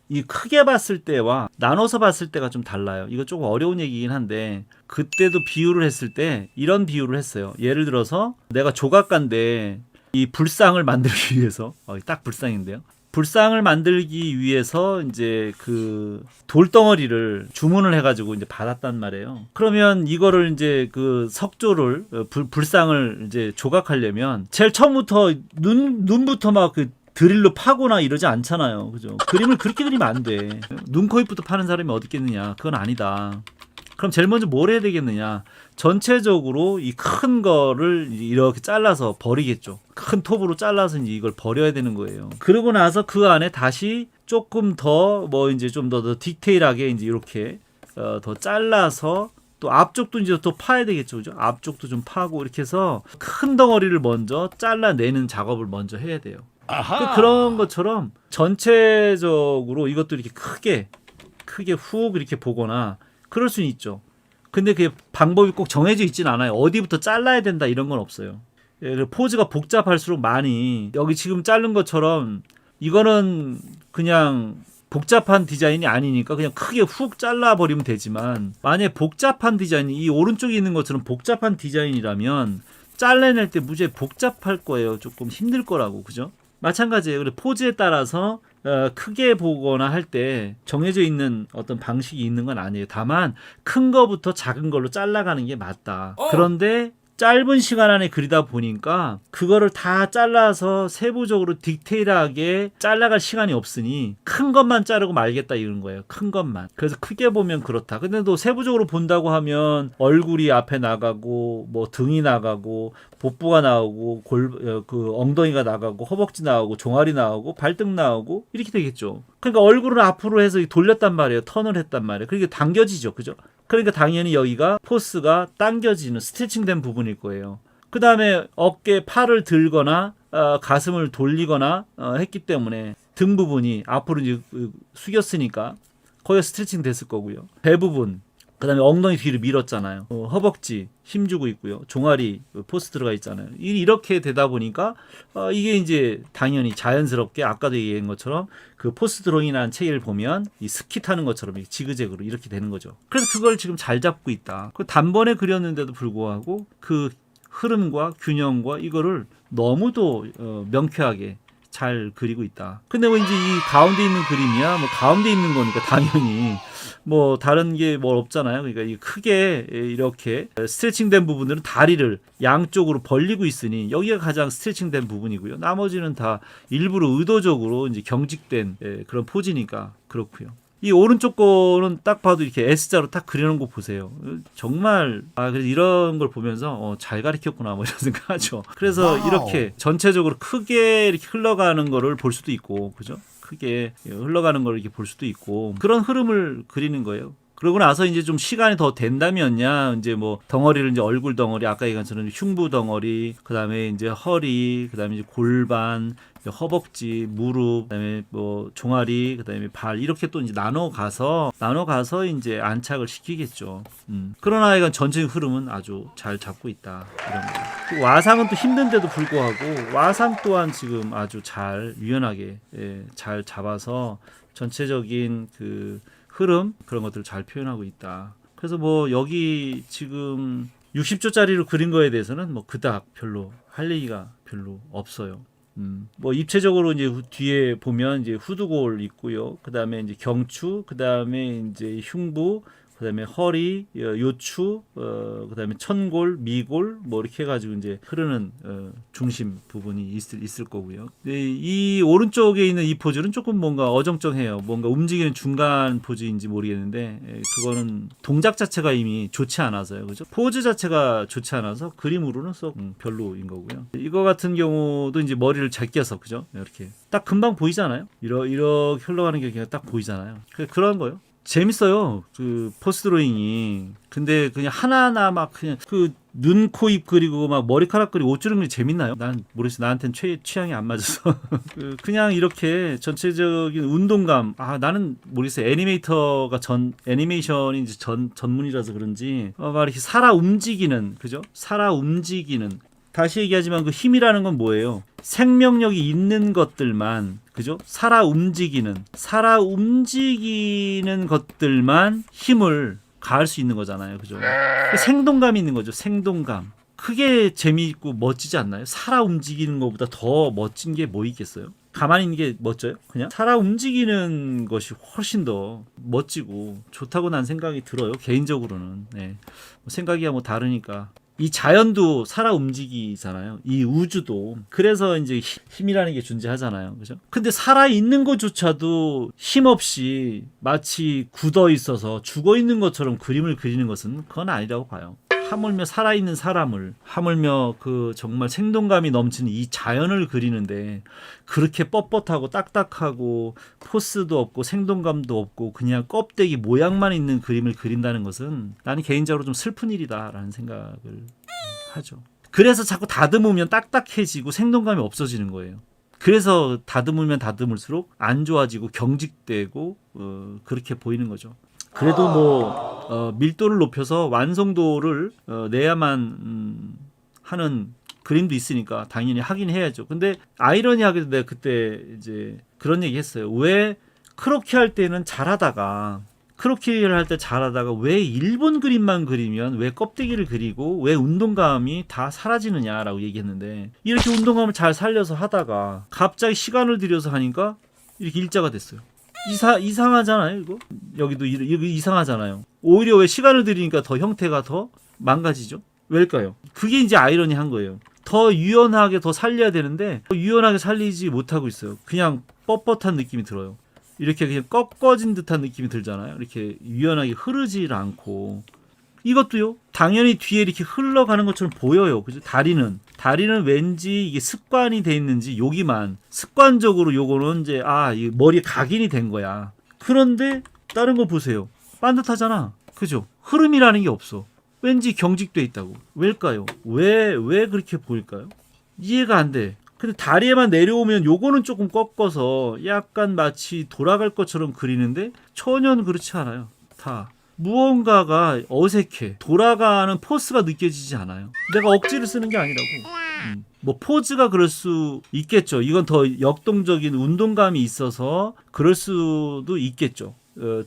이 크게 봤을 때와 나눠서 봤을 때가 좀 달라요. 이거 조금 어려운 얘기긴 한데 그때도 비유를 했을 때 이런 비유를 했어요. 예를 들어서 내가 조각가인데 이 불상을 만들기 위해서 딱 불상인데요. 불상을 만들기 위해서 이제 그 돌덩어리를 주문을 해가지고 이제 받았단 말이에요. 그러면 이거를 이제 그 석조를 불상을 이제 조각하려면 제일 처음부터 눈부터 막 그 드릴로 파거나 이러지 않잖아요. 그죠? 그림을 그렇게 그리면 안 돼. 눈, 코, 입부터 파는 사람이 어디 있겠느냐. 그건 아니다. 그럼 제일 먼저 뭘 해야 되겠느냐. 전체적으로 이 큰 거를 이렇게 잘라서 버리겠죠. 큰 톱으로 잘라서 이제 이걸 버려야 되는 거예요. 그러고 나서 그 안에 다시 조금 더 뭐 이제 좀 더 디테일하게 이제 이렇게 더 잘라서 또 앞쪽도 이제 또 파야 되겠죠. 그죠? 앞쪽도 좀 파고 이렇게 해서 큰 덩어리를 먼저 잘라내는 작업을 먼저 해야 돼요. 그런 것처럼 전체적으로 이것도 이렇게 크게 훅 이렇게 보거나 그럴 수는 있죠. 근데 그 방법이 꼭 정해져 있진 않아요. 어디부터 잘라야 된다 이런 건 없어요. 포즈가 복잡할수록 많이 여기 지금 자른 것처럼 이거는 그냥 복잡한 디자인이 아니니까 그냥 크게 훅 잘라버리면 되지만 만약에 복잡한 디자인, 이 오른쪽에 있는 것처럼 복잡한 디자인이라면 잘라낼 때 무지하게 복잡할 거예요. 조금 힘들 거라고. 그죠? 마찬가지예요. 그래 포즈에 따라서 크게 보거나 할 때 정해져 있는 어떤 방식이 있는 건 아니에요. 다만 큰 거부터 작은 걸로 잘라가는 게 맞다. 그런데 짧은 시간 안에 그리다 보니까 그거를 다 잘라서 세부적으로 디테일하게 잘라갈 시간이 없으니 큰 것만 자르고 말겠다 이런 거예요. 큰 것만. 그래서 크게 보면 그렇다. 근데 또 세부적으로 본다고 하면 얼굴이 앞에 나가고 뭐 등이 나가고 복부가 나오고 그 엉덩이가 나가고 허벅지 나오고 종아리 나오고 발등 나오고 이렇게 되겠죠. 그러니까 얼굴을 앞으로 해서 돌렸단 말이에요. 턴을 했단 말이에요. 그러니까 당겨지죠. 그죠? 그러니까 당연히 여기가 포스가 당겨지는 스트레칭된 부분일 거예요. 그 다음에 어깨 팔을 들거나 가슴을 돌리거나 했기 때문에 등 부분이 앞으로 이제 숙였으니까 거기가 스트레칭 됐을 거고요. 배 부분, 그 다음에 엉덩이 뒤로 밀었잖아요. 허벅지 힘주고 있고요. 종아리 포스 들어가 있잖아요. 이렇게 되다 보니까 이게 이제 당연히 자연스럽게 아까도 얘기한 것처럼 그 포스 드로잉이라는 체계를 보면 이 스키 타는 것처럼 지그재그로 이렇게 되는 거죠. 그래서 그걸 지금 잘 잡고 있다. 그 단번에 그렸는데도 불구하고 그 흐름과 균형과 이거를 너무도 명쾌하게 잘 그리고 있다. 근데 뭐 이제 이 가운데 있는 그림이야 뭐 가운데 있는 거니까 당연히 뭐 다른 게 뭐 없잖아요. 그러니까 이 크게 이렇게 스트레칭된 부분들은 다리를 양쪽으로 벌리고 있으니 여기가 가장 스트레칭된 부분이고요. 나머지는 다 일부러 의도적으로 이제 경직된 그런 포즈니까 그렇고요. 이 오른쪽 거는 딱 봐도 이렇게 S자로 딱 그려놓은 거 보세요. 정말 그래서 이런 걸 보면서 잘 가르쳤구나 뭐 이런 생각하죠. 그래서 와우. 이렇게 전체적으로 크게 이렇게 흘러가는 거를 볼 수도 있고, 그죠? 크게 흘러가는 걸 이렇게 볼 수도 있고 그런 흐름을 그리는 거예요. 그러고 나서 이제 좀 시간이 더 된다면야 이제 뭐 덩어리를 이제 얼굴 덩어리, 아까 얘기한 것처럼 흉부 덩어리, 그다음에 이제 허리, 그다음에 이제 골반, 허벅지, 무릎, 그다음에 뭐 종아리, 그다음에 발 이렇게 또 이제 나눠 가서 이제 안착을 시키겠죠. 그러나 이건 전체적인 흐름은 아주 잘 잡고 있다. 이런 거. 또 와상은 또 힘든데도 불구하고 와상 또한 지금 아주 잘 유연하게 잘 잡아서 전체적인 그 흐름 그런 것들을 잘 표현하고 있다. 그래서 뭐 여기 지금 60조짜리로 그린 거에 대해서는 뭐 그닥 별로 할 얘기가 별로 없어요. 뭐 입체적으로 이제 뒤에 보면 이제 후두골 있고요. 그다음에 이제 경추, 그다음에 이제 흉부, 그다음에 허리, 요추, 그다음에 천골, 미골 뭐 이렇게 해가지고 이제 흐르는 중심 부분이 있을 거고요. 이 오른쪽에 있는 이 포즈는 조금 뭔가 어정쩡해요. 뭔가 움직이는 중간 포즈인지 모르겠는데 그거는 동작 자체가 이미 좋지 않아서요, 그죠? 포즈 자체가 좋지 않아서 그림으로는 썩 별로인 거고요. 이거 같은 경우도 이제 머리를 제껴서, 그죠? 이렇게 딱 금방 보이잖아요. 이렇게 흘러가는 게 그냥 딱 보이잖아요. 그런 거요. 재밌어요. 그 포스 드로잉이. 근데 그냥 하나하나 막 그냥 그 눈, 코, 입 그리고 막 머리카락 그리고 옷 주는 게 재밌나요? 난 모르겠어. 나한테는 취향이 안 맞아서. 그냥 이렇게 전체적인 운동감. 나는 모르겠어요. 애니메이션이 이제 전문이라서 그런지 막 이렇게 살아 움직이는, 그죠? 살아 움직이는. 다시 얘기하지만 그 힘이라는 건 뭐예요? 생명력이 있는 것들만, 그죠? 살아 움직이는 것들만 힘을 가할 수 있는 거잖아요. 그죠? 생동감이 있는 거죠. 생동감. 크게 재미있고 멋지지 않나요? 살아 움직이는 것보다 더 멋진 게 뭐 있겠어요? 가만히 있는 게 멋져요? 그냥 살아 움직이는 것이 훨씬 더 멋지고 좋다고 난 생각이 들어요. 개인적으로는. 네. 생각이야 뭐 다르니까. 이 자연도 살아 움직이잖아요. 이 우주도. 그래서 이제 힘이라는 게 존재하잖아요. 그죠? 근데 살아있는 것조차도 힘없이 마치 굳어 있어서 죽어 있는 것처럼 그림을 그리는 것은 그건 아니라고 봐요. 하물며 살아있는 사람을, 하물며 그 정말 생동감이 넘치는 이 자연을 그리는데 그렇게 뻣뻣하고 딱딱하고 포스도 없고 생동감도 없고 그냥 껍데기 모양만 있는 그림을 그린다는 것은 나는 개인적으로 좀 슬픈 일이다라는 생각을 하죠. 그래서 자꾸 다듬으면 딱딱해지고 생동감이 없어지는 거예요. 그래서 다듬으면 다듬을수록 안 좋아지고 경직되고 그렇게 보이는 거죠. 그래도 뭐 밀도를 높여서 완성도를 내야만 하는 그림도 있으니까 당연히 하긴 해야죠. 근데 아이러니하게도 내가 그때 이제 그런 얘기 했어요. 왜 크로키 할 때는 잘하다가 왜 일본 그림만 그리면 왜 껍데기를 그리고 왜 운동감이 다 사라지느냐라고 얘기했는데 이렇게 운동감을 잘 살려서 하다가 갑자기 시간을 들여서 하니까 이렇게 일자가 됐어요. 이상하잖아요, 이거? 여기도 이상하잖아요. 오히려 왜 시간을 들이니까 더 형태가 더 망가지죠? 왜일까요? 그게 이제 아이러니한 거예요. 더 유연하게 더 살려야 되는데 유연하게 살리지 못하고 있어요. 그냥 뻣뻣한 느낌이 들어요. 이렇게 그냥 꺾어진 듯한 느낌이 들잖아요. 이렇게 유연하게 흐르질 않고. 이것도요. 당연히 뒤에 이렇게 흘러가는 것처럼 보여요. 그죠? 다리는 왠지 이게 습관이 돼 있는지 여기만 습관적으로 요거는 이제 이 머리에 각인이 된 거야. 그런데 다른 거 보세요. 반듯하잖아. 그죠? 흐름이라는 게 없어. 왠지 경직돼 있다고. 왜일까요? 왜 그렇게 보일까요? 이해가 안 돼. 근데 다리에만 내려오면 요거는 조금 꺾어서 약간 마치 돌아갈 것처럼 그리는데 전혀 그렇지 않아요. 다. 무언가가 어색해. 돌아가는 포스가 느껴지지 않아요. 내가 억지를 쓰는 게 아니라고. 뭐 포즈가 그럴 수 있겠죠. 이건 더 역동적인 운동감이 있어서 그럴 수도 있겠죠.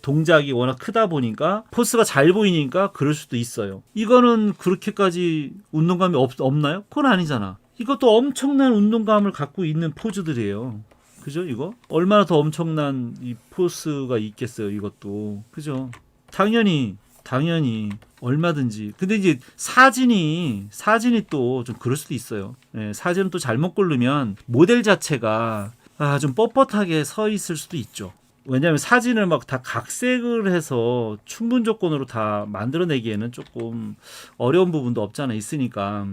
동작이 워낙 크다 보니까 포스가 잘 보이니까 그럴 수도 있어요. 이거는 그렇게까지 운동감이 없나요? 그건 아니잖아. 이것도 엄청난 운동감을 갖고 있는 포즈들이에요. 그죠? 이거? 얼마나 더 엄청난 이 포스가 있겠어요, 이것도. 그죠? 당연히 얼마든지. 근데 이제 사진이 또 좀 그럴 수도 있어요. 사진은 또 잘못 고르면 모델 자체가 좀 뻣뻣하게 서 있을 수도 있죠. 왜냐하면 사진을 막 다 각색을 해서 충분 조건으로 다 만들어내기에는 조금 어려운 부분도 없잖아 있으니까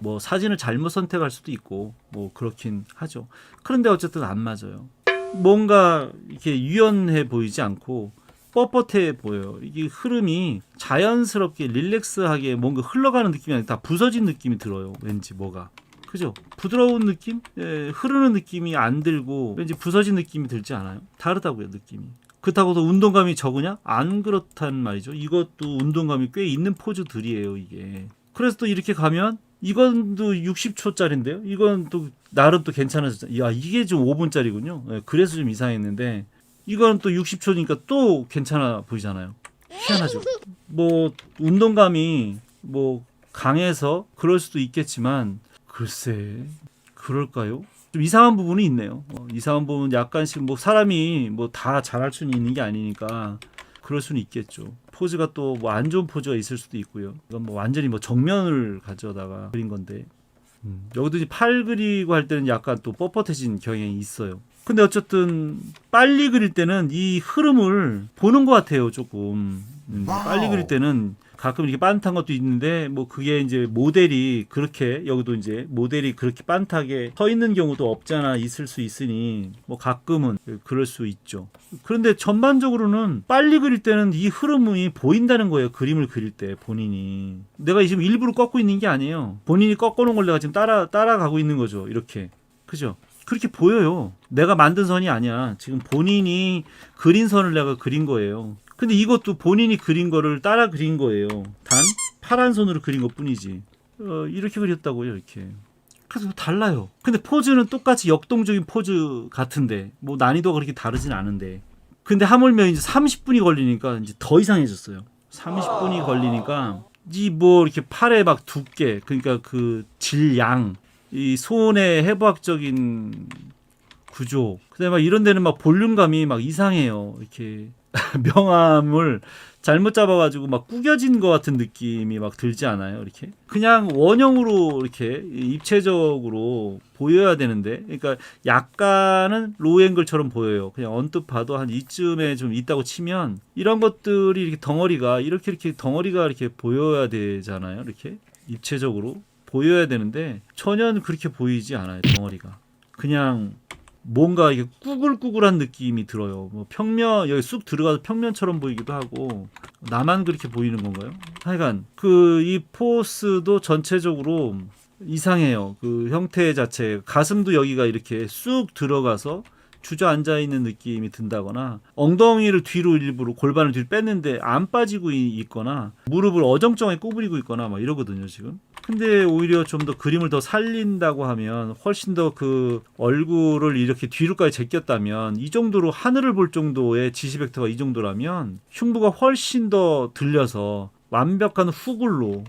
뭐 사진을 잘못 선택할 수도 있고 뭐 그렇긴 하죠. 그런데 어쨌든 안 맞아요. 뭔가 이렇게 유연해 보이지 않고 뻣뻣해 보여요. 이게 흐름이 자연스럽게 릴렉스하게 뭔가 흘러가는 느낌이 아니라 다 부서진 느낌이 들어요. 왠지 뭐가. 그죠? 부드러운 느낌? 예, 흐르는 느낌이 안 들고 왠지 부서진 느낌이 들지 않아요? 다르다고요, 느낌이. 그렇다고 해서 운동감이 적으냐? 안 그렇단 말이죠. 이것도 운동감이 꽤 있는 포즈들이에요, 이게. 그래서 또 이렇게 가면 이건 또 60초짜리인데요. 이건 또 나름 또 괜찮아졌죠. 야, 이게 좀 5분짜리군요. 예, 그래서 좀 이상했는데 이건 또 60초니까 또 괜찮아 보이잖아요. 희한하죠. 뭐 운동감이 뭐 강해서 그럴 수도 있겠지만 글쎄 그럴까요? 좀 이상한 부분이 있네요. 이상한 부분 약간씩 뭐 사람이 뭐 다 잘할 수는 있는 게 아니니까 그럴 수는 있겠죠. 포즈가 또 뭐 안 좋은 포즈가 있을 수도 있고요. 이건 뭐 완전히 뭐 정면을 가져다가 그린 건데 여기도 이제 팔 그리고 할 때는 약간 또 뻣뻣해진 경향이 있어요. 근데 어쨌든 빨리 그릴 때는 이 흐름을 보는 것 같아요. 조금 빨리 그릴 때는 가끔 이렇게 빤듯한 것도 있는데 뭐 그게 이제 모델이 그렇게 여기도 이제 모델이 그렇게 빤하게 서 있는 경우도 없잖아 있을 수 있으니 뭐 가끔은 그럴 수 있죠. 그런데 전반적으로는 빨리 그릴 때는 이 흐름이 보인다는 거예요. 그림을 그릴 때 본인이 내가 지금 일부러 꺾고 있는 게 아니에요. 본인이 꺾어놓은 걸 내가 지금 따라가고 있는 거죠. 이렇게 그죠? 그렇게 보여요. 내가 만든 선이 아니야. 지금 본인이 그린 선을 내가 그린 거예요. 근데 이것도 본인이 그린 거를 따라 그린 거예요. 단 파란 손으로 그린 것 뿐이지. 이렇게 그렸다고요, 이렇게. 그래서 달라요. 근데 포즈는 똑같이 역동적인 포즈 같은데, 뭐 난이도가 그렇게 다르진 않은데. 근데 하물며 이제 30분이 걸리니까 이제 더 이상해졌어요. 30분이 걸리니까 이 뭐 이렇게 팔에 막 두께, 그러니까 그 질량, 이 손의 해부학적인 구조, 그다음에 막 이런 데는 막 볼륨감이 막 이상해요. 이렇게 명암을 잘못 잡아가지고 막 구겨진 것 같은 느낌이 막 들지 않아요? 이렇게 그냥 원형으로 이렇게 입체적으로 보여야 되는데, 그러니까 약간은 로우앵글처럼 보여요. 그냥 언뜻 봐도 한 이쯤에 좀 있다고 치면 이런 것들이 이렇게 덩어리가 이렇게 덩어리가 이렇게 보여야 되잖아요. 이렇게 입체적으로 보여야 되는데 전혀 그렇게 보이지 않아요. 덩어리가 그냥 뭔가 이게 꾸글꾸글한 느낌이 들어요. 뭐 평면 여기 쑥 들어가서 평면처럼 보이기도 하고 나만 그렇게 보이는 건가요? 하여간 그 이 포스도 전체적으로 이상해요. 그 형태 자체 가슴도 여기가 이렇게 쑥 들어가서 주저앉아 있는 느낌이 든다거나 엉덩이를 뒤로 일부러 골반을 뒤로 뺐는데 안 빠지고 있거나 무릎을 어정쩡하게 구부리고 있거나 막 이러거든요 지금. 근데 오히려 좀 더 그림을 더 살린다고 하면 훨씬 더 그 얼굴을 이렇게 뒤로까지 제꼈다면 이 정도로 하늘을 볼 정도의 지시 벡터가 이 정도라면 흉부가 훨씬 더 들려서 완벽한 후굴로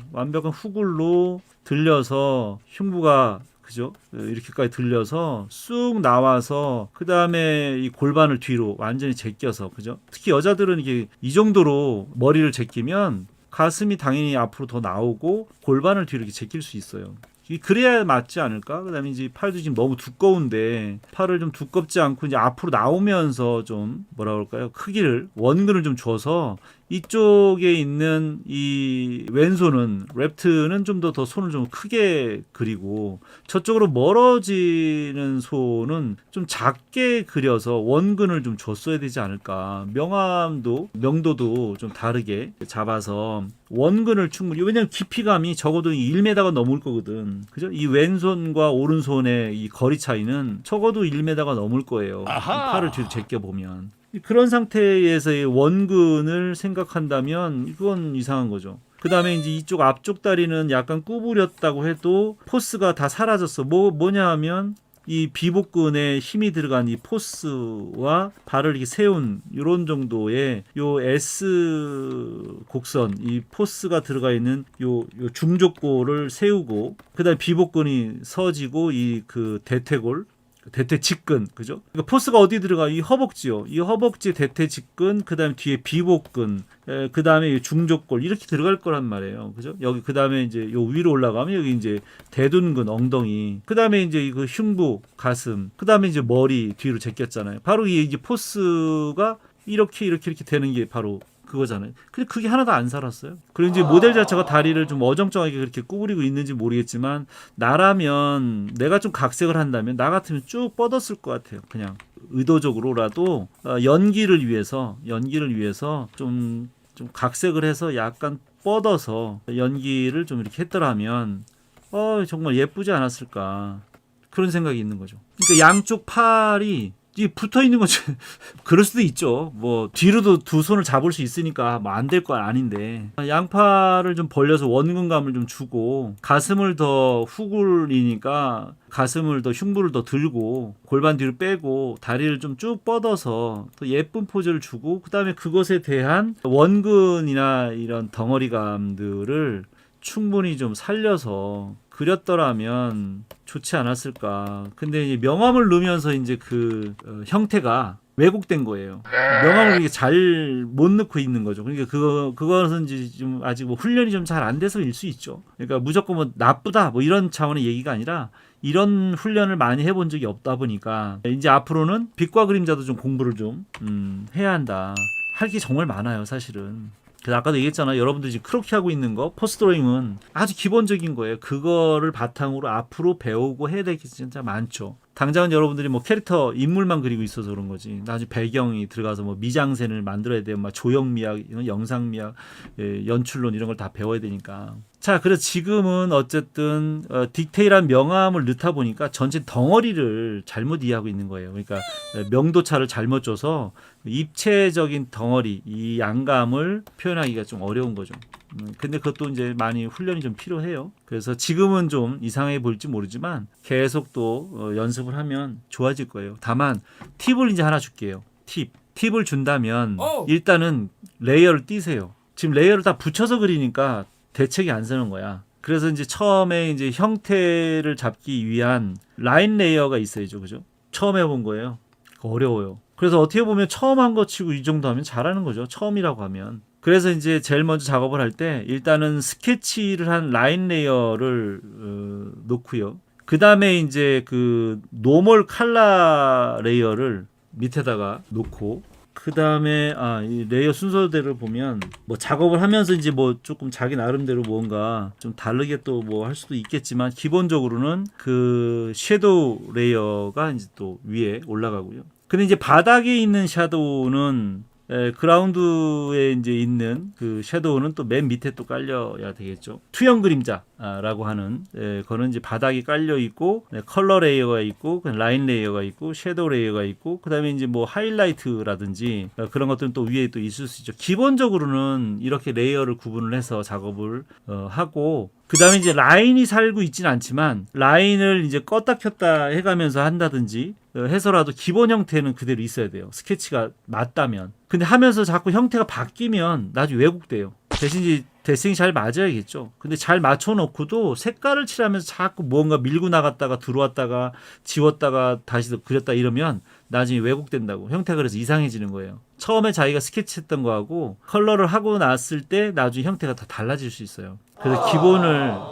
들려서 흉부가 그죠? 이렇게까지 들려서 쑥 나와서 그 다음에 이 골반을 뒤로 완전히 제껴서 그죠? 특히 여자들은 이게 이 정도로 머리를 제끼면 가슴이 당연히 앞으로 더 나오고 골반을 뒤로 이렇게 제낄 수 있어요. 그래야 맞지 않을까? 그다음에 이제 팔도 지금 너무 두꺼운데 팔을 좀 두껍지 않고 이제 앞으로 나오면서 좀 뭐라 그럴까요? 크기를 원근을 좀 줘서 이쪽에 있는 이 왼손은 레프트는 좀 더 손을 좀 크게 그리고 저쪽으로 멀어지는 손은 좀 작게 그려서 원근을 좀 줬어야 되지 않을까. 명도도 좀 다르게 잡아서 원근을 충분히, 왜냐면 깊이감이 적어도 1m가 넘을 거거든. 그죠? 이 왼손과 오른손의 이 거리 차이는 적어도 1m가 넘을 거예요. 팔을 뒤로 제껴 보면. 그런 상태에서의 원근을 생각한다면 이건 이상한 거죠. 그 다음에 이제 이쪽 앞쪽 다리는 약간 구부렸다고 해도 포스가 다 사라졌어. 뭐냐 하면 이 비복근에 힘이 들어간 이 포스와 발을 이렇게 세운 이런 정도의 요 S 곡선, 이 포스가 들어가 있는 요 중족골을 세우고, 그다음에 비복근이 서지고 이 그 대퇴골, 대퇴 직근, 그죠? 그러니까 포스가 어디 들어가? 이 허벅지요. 이 허벅지 대퇴 직근, 그 다음에 뒤에 비복근, 그 다음에 중족골 이렇게 들어갈 거란 말이에요, 그죠? 여기 그 다음에 이제 요 위로 올라가면 여기 이제 대둔근, 엉덩이, 그 다음에 이제 그 흉부, 가슴, 그 다음에 이제 머리 뒤로 제꼈잖아요. 바로 이 이제 포스가 이렇게 되는 게 바로 그거잖아요. 근데 그게 하나도 안 살았어요. 그리고 이제 모델 자체가 다리를 좀 어정쩡하게 그렇게 구부리고 있는지 모르겠지만 나라면 내가 좀 각색을 한다면 나 같으면 쭉 뻗었을 것 같아요. 그냥 의도적으로라도 연기를 위해서 좀 각색을 해서 약간 뻗어서 연기를 좀 이렇게 했더라면 정말 예쁘지 않았을까 그런 생각이 있는 거죠. 그러니까 양쪽 팔이 붙어 있는 거지. 그럴 수도 있죠. 뭐 뒤로도 두 손을 잡을 수 있으니까 뭐 안 될 건 아닌데 양팔을 좀 벌려서 원근감을 좀 주고 가슴을 더 후굴리니까 가슴을 더 흉부를 더 들고 골반 뒤로 빼고 다리를 좀 쭉 뻗어서 더 예쁜 포즈를 주고 그다음에 그것에 대한 원근이나 이런 덩어리감들을 충분히 좀 살려서 그렸더라면 좋지 않았을까. 근데 이제 명암을 넣으면서 이제 그 형태가 왜곡된 거예요. 명암을 이렇게 잘 못 넣고 있는 거죠. 그러니까 그것은 이제 좀 아직 뭐 훈련이 좀 잘 안 돼서일 수 있죠. 그러니까 무조건 뭐 나쁘다 뭐 이런 차원의 얘기가 아니라 이런 훈련을 많이 해본 적이 없다 보니까 이제 앞으로는 빛과 그림자도 좀 공부를 좀 해야 한다. 할 게 정말 많아요, 사실은. 그래서 아까도 얘기했잖아요. 여러분들이 지금 크로키 하고 있는 거 포스 드로잉은 아주 기본적인 거예요. 그거를 바탕으로 앞으로 배우고 해야 될 게 진짜 많죠. 당장은 여러분들이 뭐 캐릭터 인물만 그리고 있어서 그런 거지. 나중에 배경이 들어가서 뭐 미장센을 만들어야 돼요. 막 조형미학, 영상미학, 연출론 이런 걸 다 배워야 되니까. 자, 그래서 지금은 어쨌든 디테일한 명암을 넣다 보니까 전체 덩어리를 잘못 이해하고 있는 거예요. 그러니까 명도차를 잘못 줘서 입체적인 덩어리, 이 양감을 표현하기가 좀 어려운 거죠. 근데 그것도 이제 많이 훈련이 좀 필요해요. 그래서 지금은 좀 이상해 보일지 모르지만 계속 또 연습을 하면 좋아질 거예요. 다만 팁을 이제 하나 줄게요. 팁을 준다면 일단은 레이어를 띄세요. 지금 레이어를 다 붙여서 그리니까 대책이 안 서는 거야. 그래서 이제 처음에 이제 형태를 잡기 위한 라인 레이어가 있어야죠. 그죠? 처음 해본 거예요. 어려워요. 그래서 어떻게 보면 처음 한 거 치고 이 정도 하면 잘하는 거죠. 처음이라고 하면. 그래서 이제 제일 먼저 작업을 할 때 일단은 스케치를 한 라인 레이어를 놓고요. 그 다음에 이제 그 노멀 칼라 레이어를 밑에다가 놓고 그 다음에 이 레이어 순서대로 보면 뭐 작업을 하면서 이제 뭐 조금 자기 나름대로 뭔가 좀 다르게 또 뭐 할 수도 있겠지만 기본적으로는 그 섀도우 레이어가 이제 또 위에 올라가고요. 근데 이제 바닥에 있는 섀도우는 그라운드에 이제 있는 그 섀도우는 또 맨 밑에 또 깔려야 되겠죠. 투영 그림자라고 하는 그거는 이제 바닥이 깔려 있고 컬러 레이어가 있고 라인 레이어가 있고 섀도우 레이어가 있고 그다음에 이제 뭐 하이라이트라든지 그런 것들은 또 위에 또 있을 수 있죠. 기본적으로는 이렇게 레이어를 구분을 해서 작업을 하고 그 다음에 이제 라인이 살고 있지는 않지만 라인을 이제 껐다 켰다 해가면서 한다든지 해서라도 기본 형태는 그대로 있어야 돼요. 스케치가 맞다면. 근데 하면서 자꾸 형태가 바뀌면 나중에 왜곡돼요. 대신 이제 데싱이 잘 맞아야겠죠. 근데 잘 맞춰놓고도 색깔을 칠하면서 자꾸 뭔가 밀고 나갔다가 들어왔다가 지웠다가 다시 그렸다 이러면 나중에 왜곡된다고. 형태가 그래서 이상해지는 거예요. 처음에 자기가 스케치했던 거하고 컬러를 하고 났을 때 나중에 형태가 다 달라질 수 있어요. 그래서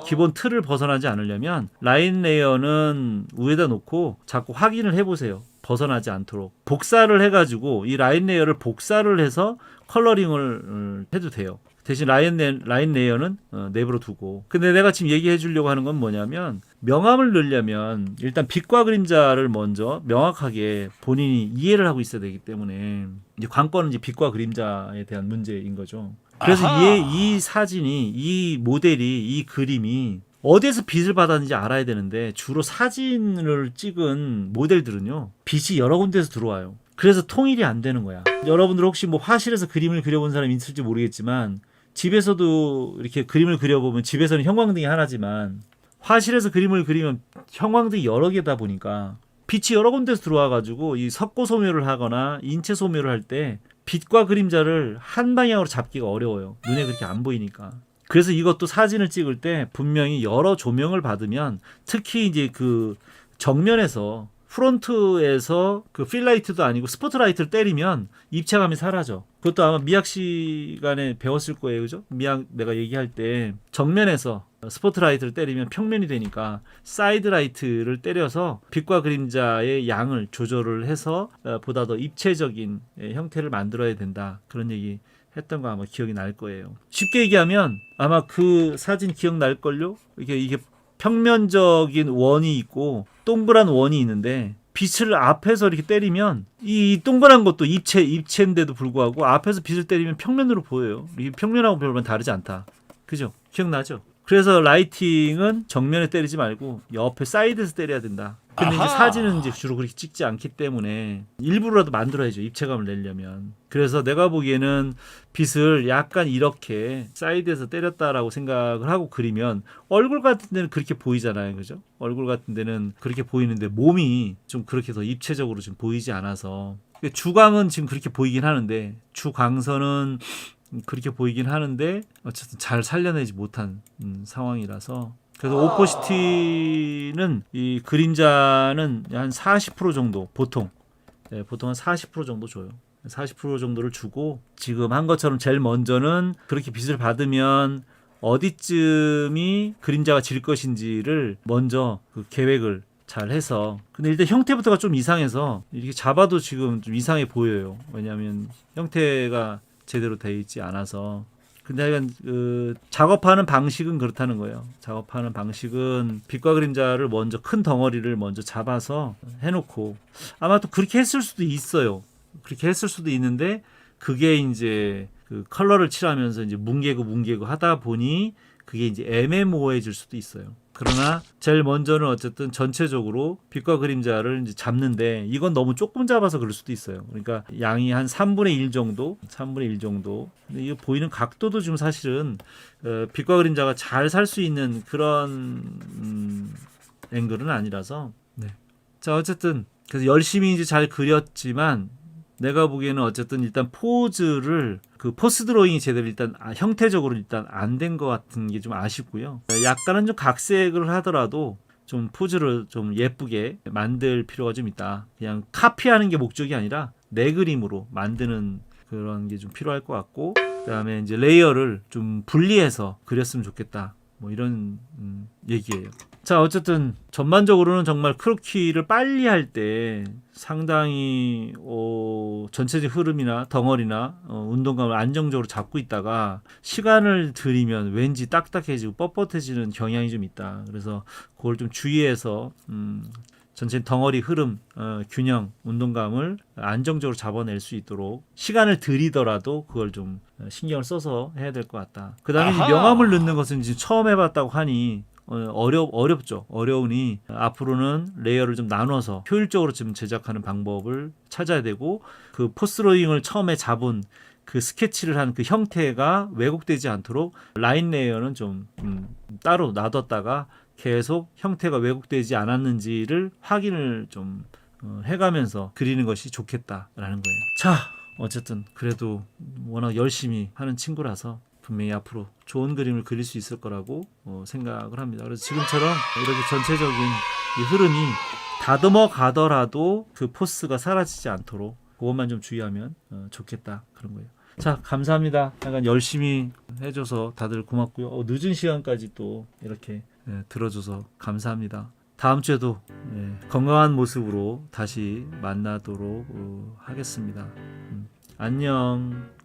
기본 틀을 벗어나지 않으려면 라인 레이어는 위에다 놓고 자꾸 확인을 해보세요. 벗어나지 않도록. 복사를 해가지고 이 라인 레이어를 복사를 해서 컬러링을 해도 돼요. 대신 라인 레이어는 내버려 두고. 근데 내가 지금 얘기해 주려고 하는 건 뭐냐면 명암을 넣으려면 일단 빛과 그림자를 먼저 명확하게 본인이 이해를 하고 있어야 되기 때문에 이제 관건은 이제 빛과 그림자에 대한 문제인 거죠. 그래서 이 사진이, 이 모델이, 이 그림이 어디에서 빛을 받았는지 알아야 되는데 주로 사진을 찍은 모델들은요 빛이 여러 군데에서 들어와요. 그래서 통일이 안 되는 거야. 여러분들 혹시 뭐 화실에서 그림을 그려본 사람이 있을지 모르겠지만 집에서도 이렇게 그림을 그려보면 집에서는 형광등이 하나지만 화실에서 그림을 그리면 형광등이 여러 개다 보니까 빛이 여러 군데서 들어와가지고 이 석고 소묘를 하거나 인체 소묘를 할 때 빛과 그림자를 한 방향으로 잡기가 어려워요. 눈에 그렇게 안 보이니까. 그래서 이것도 사진을 찍을 때 분명히 여러 조명을 받으면 특히 이제 그 정면에서 프론트에서 그 필라이트도 아니고 스포트라이트를 때리면 입체감이 사라져. 그것도 아마 미학 시간에 배웠을 거예요, 그죠? 미학 내가 얘기할 때 정면에서 스포트라이트를 때리면 평면이 되니까 사이드라이트를 때려서 빛과 그림자의 양을 조절을 해서 보다 더 입체적인 형태를 만들어야 된다. 그런 얘기 했던 거 아마 기억이 날 거예요. 쉽게 얘기하면 아마 그 사진 기억날걸요? 이게 평면적인 원이 있고 동그란 원이 있는데 빛을 앞에서 이렇게 때리면 이 동그란 것도 입체인데도 불구하고 앞에서 빛을 때리면 평면으로 보여요. 이 평면하고 별반 다르지 않다. 그죠? 기억나죠? 그래서 라이팅은 정면에 때리지 말고 옆에 사이드에서 때려야 된다. 근데 이제 사진은 이제 주로 그렇게 찍지 않기 때문에 일부러라도 만들어야죠. 입체감을 내려면. 그래서 내가 보기에는 빛을 약간 이렇게 사이드에서 때렸다라고 생각을 하고 그리면 얼굴 같은 데는 그렇게 보이잖아요. 그죠? 얼굴 같은 데는 그렇게 보이는데 몸이 좀 그렇게 더 입체적으로 좀 보이지 않아서 주광은 지금 그렇게 보이긴 하는데 주광선은 그렇게 보이긴 하는데 어쨌든 잘 살려내지 못한 상황이라서 그래서 오포시티는 이 그림자는 한 40% 정도 보통 보통 한 40% 정도 줘요. 40% 정도를 주고 지금 한 것처럼 제일 먼저는 그렇게 빛을 받으면 어디쯤이 그림자가 질 것인지를 먼저 그 계획을 잘 해서 근데 일단 형태부터가 좀 이상해서 이렇게 잡아도 지금 좀 이상해 보여요. 왜냐하면 형태가 제대로 되어 있지 않아서 근데 하여간 그 작업하는 방식은 그렇다는 거예요. 작업하는 방식은 빛과 그림자를 먼저 큰 덩어리를 먼저 잡아서 해놓고 아마 또 그렇게 했을 수도 있어요. 그렇게 했을 수도 있는데 그게 이제 그 컬러를 칠하면서 이제 뭉개고 하다 보니 그게 이제 애매모호해질 수도 있어요. 그러나 제일 먼저는 어쨌든 전체적으로 빛과 그림자를 이제 잡는데 이건 너무 조금 잡아서 그럴 수도 있어요. 그러니까 양이 한 3분의 1 정도, 3분의 1 정도. 근데 이거 보이는 각도도 좀 사실은 빛과 그림자가 잘 살 수 있는 그런 앵글은 아니라서. 네. 자, 어쨌든 그래서 열심히 이제 잘 그렸지만 내가 보기에는 어쨌든 일단 포즈를 그 포스 드로잉이 제대로 일단 형태적으로 일단 안 된 것 같은 게 좀 아쉽고요. 약간은 좀 각색을 하더라도 좀 포즈를 좀 예쁘게 만들 필요가 좀 있다. 그냥 카피하는 게 목적이 아니라 내 그림으로 만드는 그런 게 좀 필요할 것 같고 그다음에 이제 레이어를 좀 분리해서 그렸으면 좋겠다. 뭐 이런 얘기예요. 자, 어쨌든 전반적으로는 정말 크로키를 빨리 할 때 상당히 전체적 흐름이나 덩어리나 운동감을 안정적으로 잡고 있다가 시간을 들이면 왠지 딱딱해지고 뻣뻣해지는 경향이 좀 있다. 그래서 그걸 좀 주의해서 전체 덩어리 흐름, 균형, 운동감을 안정적으로 잡아낼 수 있도록 시간을 들이더라도 그걸 좀 신경을 써서 해야 될 것 같다. 그 다음에 명암을 넣는 것은 이제 처음 해봤다고 하니 어렵죠. 어려우니 앞으로는 레이어를 좀 나눠서 효율적으로 좀 제작하는 방법을 찾아야 되고 그 포스로잉을 처음에 잡은 그 스케치를 한 그 형태가 왜곡되지 않도록 라인 레이어는 좀 따로 놔뒀다가 계속 형태가 왜곡되지 않았는지를 확인을 좀 해가면서 그리는 것이 좋겠다라는 거예요. 자, 어쨌든 그래도 워낙 열심히 하는 친구라서 분명히 앞으로 좋은 그림을 그릴 수 있을 거라고 생각을 합니다. 그래서 지금처럼 이렇게 전체적인 이 흐름이 다듬어 가더라도 그 포스가 사라지지 않도록 그것만 좀 주의하면 좋겠다 그런 거예요. 자, 감사합니다. 약간 열심히 해줘서 다들 고맙고요. 늦은 시간까지 또 이렇게 들어줘서 감사합니다. 다음 주에도 건강한 모습으로 다시 만나도록 하겠습니다. 안녕.